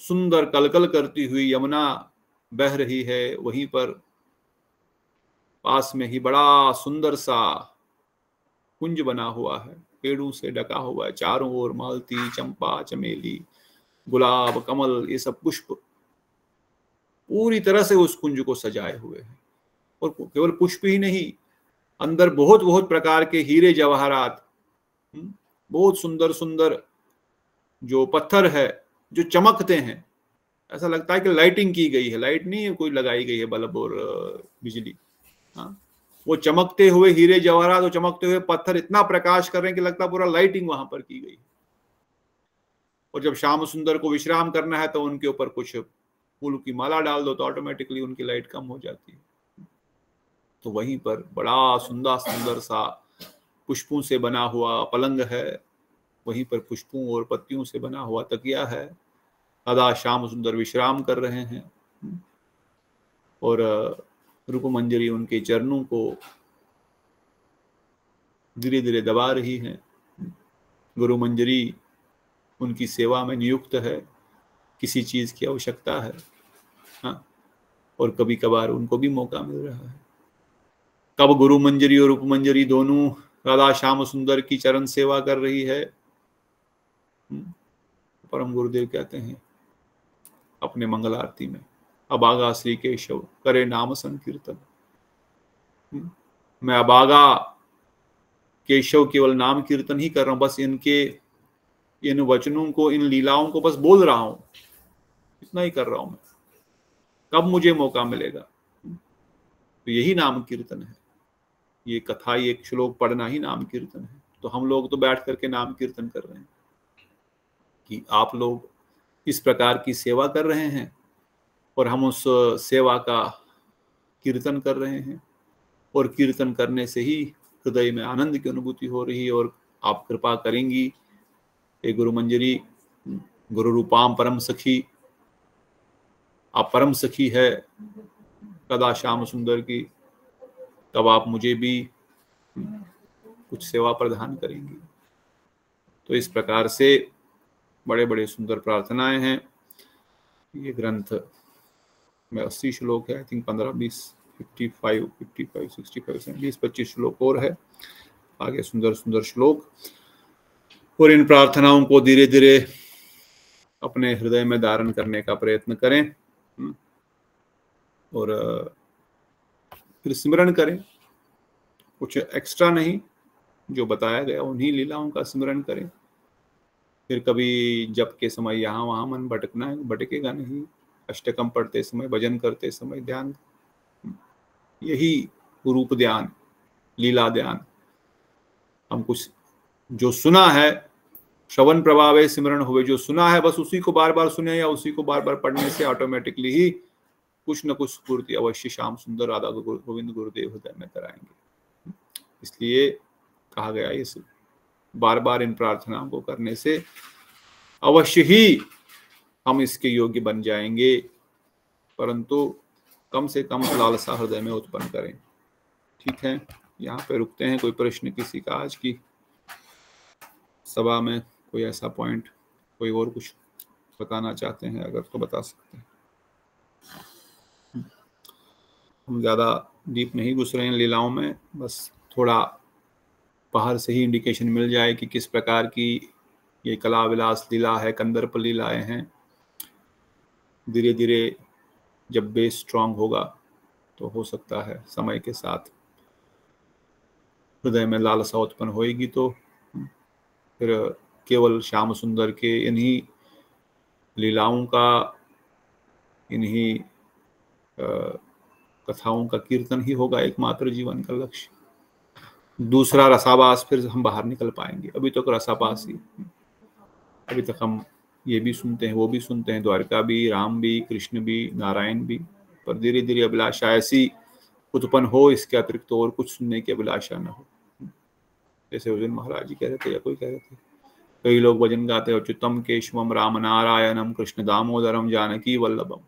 सुंदर कलकल करती हुई यमुना बह रही है, वहीं पर पास में ही बड़ा सुंदर सा कुंज बना हुआ है, पेड़ों से ढका हुआ है, चारों ओर मालती, चंपा, चमेली, गुलाब, कमल, ये सब पुष्प पूरी तरह से उस कुंज को सजाए हुए हैं। और केवल पुष्प ही नहीं, अंदर बहुत बहुत प्रकार के हीरे जवाहरात, बहुत सुंदर सुंदर जो पत्थर है जो चमकते हैं, ऐसा लगता है कि लाइटिंग की गई है। लाइट नहीं है, कोई लगाई गई है बल्ब और बिजली। हाँ, वो चमकते हुए हीरे जवाहरात, वो चमकते हुए पत्थर इतना प्रकाश कर रहे हैं कि लगता है पूरा लाइटिंग वहां पर की गई। और जब श्याम सुंदर को विश्राम करना है तो उनके ऊपर कुछ फूल की माला डाल दो तो ऑटोमेटिकली उनकी लाइट कम हो जाती है। तो वहीं पर बड़ा सुंदर सुंदर सा पुष्पों से बना हुआ पलंग है, वहीं पर पुष्पों और पत्तियों से बना हुआ तकिया है। राधा श्याम सुंदर विश्राम कर रहे हैं और रूप मंजरी उनके चरणों को धीरे धीरे दबा रही है। गुरु मंजरी उनकी सेवा में नियुक्त है, किसी चीज की आवश्यकता है। हाँ, और कभी कभार उनको भी मौका मिल रहा है। कब गुरु मंजरी और रूप मंजरी दोनों राधा श्याम सुंदर की चरण सेवा कर रही है। परम गुरुदेव कहते हैं अपने मंगल आरती में, अबागा श्री केशव करे नाम संकीर्तन। मैं अबागा केशव केवल नाम कीर्तन ही कर रहा हूं, बस इनके इन वचनों को, इन लीलाओं को बस बोल रहा हूं, इतना ही कर रहा हूं मैं। कब मुझे मौका मिलेगा? तो यही नाम कीर्तन है। ये कथा, ये एक श्लोक पढ़ना ही नाम कीर्तन है। तो हम लोग तो बैठ करके नाम कीर्तन कर रहे हैं कि आप लोग इस प्रकार की सेवा कर रहे हैं और हम उस सेवा का कीर्तन कर रहे हैं। और कीर्तन करने से ही हृदय में आनंद की अनुभूति हो रही है। और आप कृपा करेंगी, हे गुरु मंजरी, गुरु रूपाम परम सखी, आप परम सखी है कदा श्याम सुंदर की, तब आप मुझे भी कुछ सेवा प्रदान करेंगी। तो इस प्रकार से बड़े बड़े सुंदर प्रार्थनाएं हैं। ये ग्रंथ में 80 श्लोक है, आई थिंक 15, 20, 55, 65, 20-25 श्लोक और है आगे, सुंदर सुंदर श्लोक। और इन प्रार्थनाओं को धीरे धीरे अपने हृदय में धारण करने का प्रयत्न करें और फिर सिमरन करें। कुछ एक्स्ट्रा नहीं, जो बताया गया उन्हीं लीलाओं का सिमरन करें। फिर कभी जप के समय यहाँ वहाँ मन भटकेगा नहीं। अष्टकम पढ़ते समय, भजन करते समय ध्यान, यही रूप ध्यान, लीला ध्यान। हम कुछ जो सुना है, श्रवण प्रभावे सिमरन हुए, जो सुना है बस उसी को बार बार सुने या उसी को बार बार पढ़ने से ऑटोमेटिकली ही कुछ न कुछ स्फूर्ति अवश्य श्याम सुंदर राधा गोविंद गुरुदेव हृदय में कराएंगे। इसलिए कहा गया इस बार बार इन प्रार्थनाओं को करने से अवश्य ही हम इसके योग्य बन जाएंगे, परंतु कम से कम लालसा हृदय में उत्पन्न करें। ठीक है, यहाँ पे रुकते हैं। कोई प्रश्न किसी का आज की सभा में, कोई ऐसा पॉइंट, कोई और कुछ बताना चाहते हैं अगर तो बता सकते हैं। हम ज़्यादा डीप नहीं घुस रहे हैं लीलाओं में, बस थोड़ा बाहर से ही इंडिकेशन मिल जाए कि किस प्रकार की ये कला विलास लीला है, कंदर्प लीलाएं हैं। धीरे धीरे जब बेस स्ट्रांग होगा तो हो सकता है समय के साथ हृदय में लालसा उत्पन्न होएगी, तो फिर केवल श्याम सुंदर के इन्हीं लीलाओं का, इन्हीं कथाओं का कीर्तन ही होगा एकमात्र जीवन का लक्ष्य। दूसरा रसाभास फिर हम बाहर निकल पाएंगे। अभी तक रसाभास ही, अभी तक हम ये भी सुनते हैं, वो भी सुनते हैं, द्वारका भी, राम भी, कृष्ण भी, नारायण भी, पर धीरे धीरे अभिलाषा ऐसी उत्पन्न हो, इसके अतिरिक्त तो और कुछ सुनने की अभिलाषा न हो। जैसे उस दिन महाराज जी कह रहे थे या कोई कह रहे थे, कई लोग भजन गाते हैं, अच्युतम केशवम राम नारायणम कृष्ण दामोदरम जानकी वल्लभम।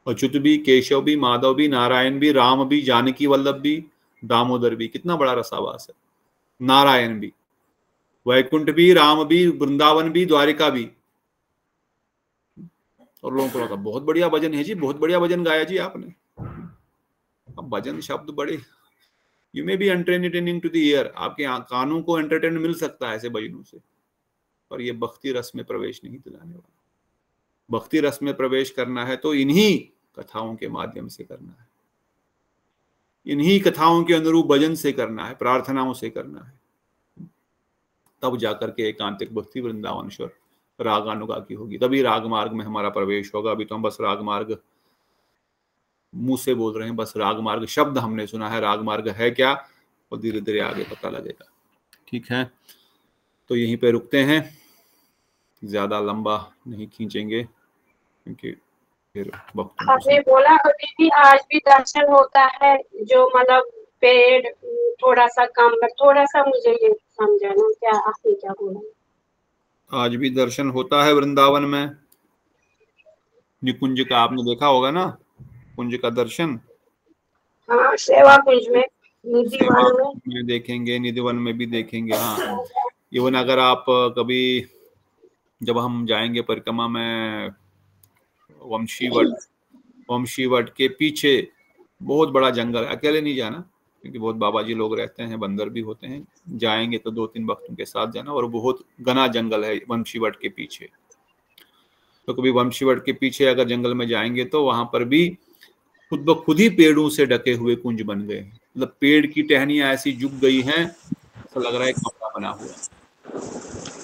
अच्युत भी, केशव भी, माधव भी, नारायण भी, राम भी, जानकी वल्लभ भी, दामोदर भी। कितना बड़ा रसाभास है। नारायण भी, वैकुंठ भी, राम भी, वृंदावन भी, द्वारिका भी। और लोगों को लगा बहुत बढ़िया भजन है जी, बहुत बढ़िया भजन गाया जी आपने। अब भजन शब्द बड़े, you may be entertaining to the ear, आपके कानों को एंटरटेन मिल सकता है ऐसे भजनों से, पर ये भक्ति रस में प्रवेश नहीं दिलाने वाला। भक्ति रस में प्रवेश करना है तो इन्हीं कथाओं के माध्यम से करना है, इन्हीं कथाओं के अनुरूप भजन से करना है, प्रार्थनाओं से करना है, तब जाकर के एकांतिक भक्ति वृंदावनेश्वर रागानुगा की होगी, तभी राग मार्ग में हमारा प्रवेश होगा। अभी तो हम बस राग मार्ग मुंह से बोल रहे हैं, बस राग मार्ग शब्द हमने सुना है, राग मार्ग है क्या और धीरे धीरे आगे पता लगेगा। ठीक है, तो यहीं पे रुकते हैं, ज्यादा लंबा नहीं खींचेंगे क्योंकि फिर वक्त।
आपने बोला अभी भी आज भी दर्शन होता है, जो मतलब पेड़ थोड़ा सा कम, थोड़ा सा मुझे ये समझाना, क्या आपने क्या बोला?
आज भी दर्शन होता है वृंदावन में, निकुंज का आपने देखा होगा ना, कुंज का दर्शन।
हाँ, सेवा कुंज में, निधिवन
में देखेंगे, निधिवन में भी देखेंगे। हाँ, इवन अगर आप कभी, जब हम जाएंगे परिक्रमा में, वंशीवट के पीछे बहुत बड़ा जंगल, अकेले नहीं जाना क्योंकि बहुत बाबा जी लोग रहते हैं, बंदर भी होते हैं, जाएंगे तो 2-3 भक्तों के साथ जाना, और बहुत घना जंगल है वंशीवट के पीछे। तो कभी वंशीवट के पीछे अगर जंगल में जाएंगे तो वहां पर भी खुद ब खुद ही पेड़ों से ढके हुए कुंज बन गए, मतलब पेड़ की टहनियां ऐसी झुक गई हैं, ऐसा लग रहा है कमरा बना हुआ।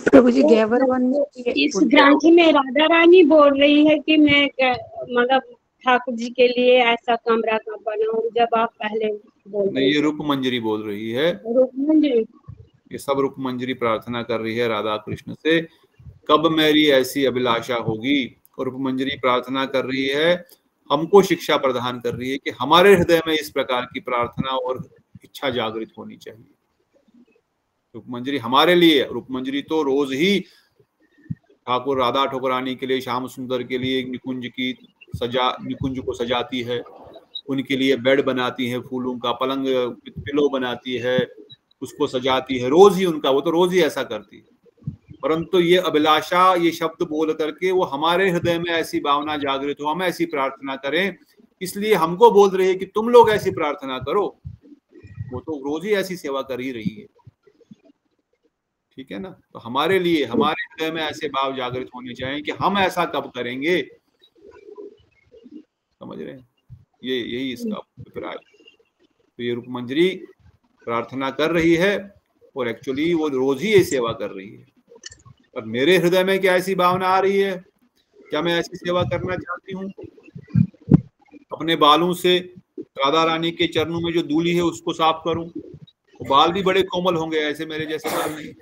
प्रभु जी, गैवर वन
इस ग्रंथि में राधा रानी बोल रही है कि मैं मतलब ठाकुर जी के लिए ऐसा कमरा कब बनाऊं, जब आप पहले बोल रहे,
ये रूप मंजरी बोल रही है,
रूप मंजरी,
ये सब रूप मंजरी प्रार्थना कर रही है राधा कृष्ण से, कब मेरी ऐसी अभिलाषा होगी। और रूप मंजरी प्रार्थना कर रही है, हमको शिक्षा प्रदान कर रही है कि हमारे हृदय में इस प्रकार की प्रार्थना और इच्छा जागृत होनी चाहिए। रूप मंजरी हमारे लिए, रूप मंजरी तो रोज ही ठाकुर राधा ठकुरानी के लिए, श्याम सुंदर के लिए निकुंज को सजाती है, उनके लिए बेड बनाती है, फूलों का पलंग पिलो बनाती है, उसको सजाती है, रोज ही उनका, वो तो रोज ही ऐसा करती है। परंतु ये अभिलाषा, ये शब्द बोल करके वो हमारे हृदय में ऐसी भावना जागृत हो, हम ऐसी प्रार्थना करें, इसलिए हमको बोल रही है कि तुम लोग ऐसी प्रार्थना करो। वो तो रोज ही ऐसी सेवा कर ही रही है, ठीक है ना। तो हमारे लिए, हमारे हृदय में ऐसे भाव जागृत होने चाहिए कि हम ऐसा कब करेंगे, समझ रहे हैं, ये यही इसका अभिप्राय। तो ये रूप मंजरी प्रार्थना कर रही है और एक्चुअली वो रोज ही ये सेवा कर रही है। पर मेरे हृदय में क्या ऐसी भावना आ रही है, क्या मैं ऐसी सेवा करना चाहती हूँ? अपने बालों से राधा रानी के चरणों में जो धूली है उसको साफ करूं, तो बाल भी बड़े कोमल होंगे, ऐसे मेरे जैसे बाल नहीं,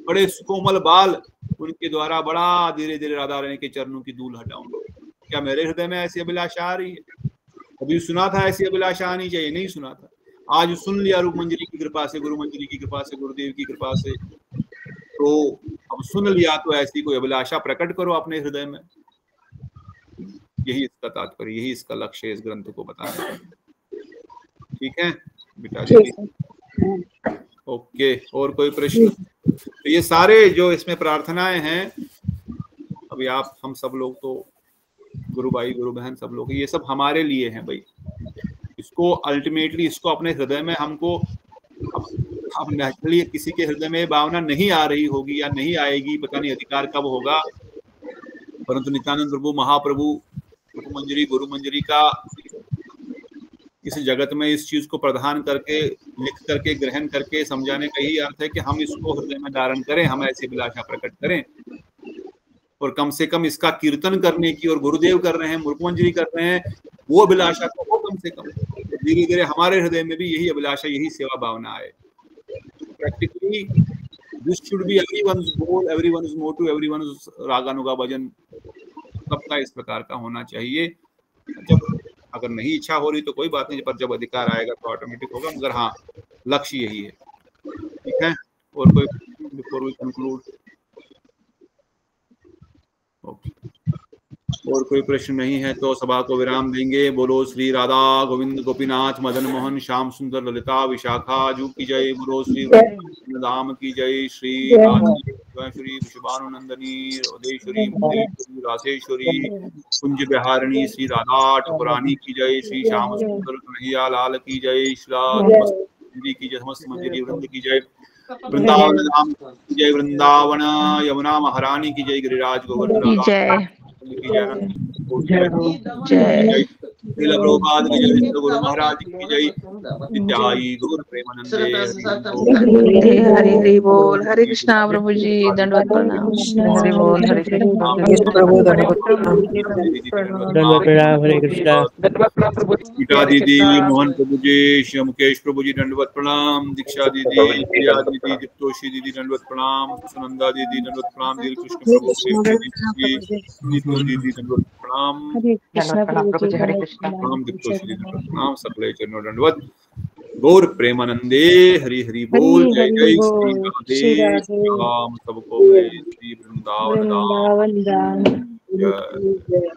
बड़े कोमल बाल, उनके द्वारा बड़ा धीरे धीरे राधा रानी के चरणों की धूल हटाऊंगा। क्या मेरे हृदय में ऐसी अभिलाषा आ रही है? कभी सुना था ऐसी अभिलाषा आनी चाहिए, नहीं सुना था, आज सुन लिया रूप मंजरी की कृपा से, गुरु मंजरी की कृपा से, गुरुदेव की कृपा से, तो अब सुन लिया तो ऐसी कोई अभिलाषा प्रकट करो अपने हृदय में। यही इसका तात्पर्य, यही इसका लक्ष्य है इस ग्रंथ को बताने का। ठीक है बेटा जी, ओके। और कोई प्रश्न? तो ये सारे जो इसमें प्रार्थनाएं हैं, अभी आप हम सब लोग तो गुरु भाई गुरु बहन सब लोग, ये सब हमारे लिए हैं भाई। इसको अल्टीमेटली, इसको अपने हृदय में हमको, अब नेचुरली किसी के हृदय में भावना नहीं आ रही होगी या नहीं आएगी, पता नहीं अधिकार कब होगा, परंतु नित्यानंद प्रभु महाप्रभु रूप मंजरी गुरु मंजरी का इस जगत में इस चीज को प्रदान करके, लिख करके, ग्रहण करके समझाने का ही अर्थ है कि हम इसको हृदय में धारण करें, हम ऐसी अभिलाषा प्रकट करें, और कम से कम इसका कीर्तन करने की, और गुरुदेव कर रहे हैं, रूप मंजरी कर रहे हैं, वो अभिलाषा तो हो कम से कम, धीरे धीरे हमारे हृदय में भी यही अभिलाषा, यही सेवा भावना आए। Practically this should be everyone's goal, everyone's motive, everyone's raganuga bhajan, सबका इस प्रकार का होना चाहिए। जब अगर नहीं इच्छा हो रही तो कोई बात नहीं, पर जब अधिकार आएगा तो ऑटोमेटिक होगा, मगर हाँ लक्ष्य यही है। ठीक है, और कोई बिफोर वी कंक्लूड? ओके, और कोई प्रश्न नहीं है तो सभा को विराम देंगे। बोलो श्री राधा गोविंद गोपीनाथ मदन मोहन श्याम सुंदर ललिता विशाखा जू की जय। बोलो श्री धाम की जय। श्री श्री विश्वानुनंदनी हृदयेश्वरी राधेश्वरी कुंज बिहारिणी श्री राधा ठकुरानी की जय। श्री श्याम सुंदर कन्हैया लाल की जय। श्री की जय, समस्त मंजरी वृंद की जय। वृंदावन धाम की जय, वृंदावन यमुना महारानी की जय, गिरिराज गोवर्धन
की जय
की जय,
जय
श्रील प्रभुपाद की जय, श्री गुरु महाराज की जय, नित्याई गौर प्रेमानंदे
हरि हरि हरि बोल। हरे कृष्णा प्रभु जी, दंडवत प्रणाम।
हरि बोल, हरे कृष्ण
प्रभु दंडवत प्रणाम, हरे कृष्णा।
गीता दीदी, मोहन प्रभु जी, मुकेश प्रभु जी दंडवत प्रणाम, दीक्षा दीदी, प्रिया दीदी, दीप्तोषी दीदी दंडवत प्रणाम, सुनंदा दीदी दंडवत प्रणाम, दिल कृष्ण प्रभु दीदी, नीतू दीदी दंडवत प्रणाम,
प्रभु जी, हरे कृष्ण
प्रणाम, दीप्तोषी दीदी दंडवत प्रणाम, सकले चरणों दंडवत। गौर प्रेमानंदे हरि हरि बोल। जय जय श्री राधे श्याम, सबको मिले श्री वृंदावन धाम। जय।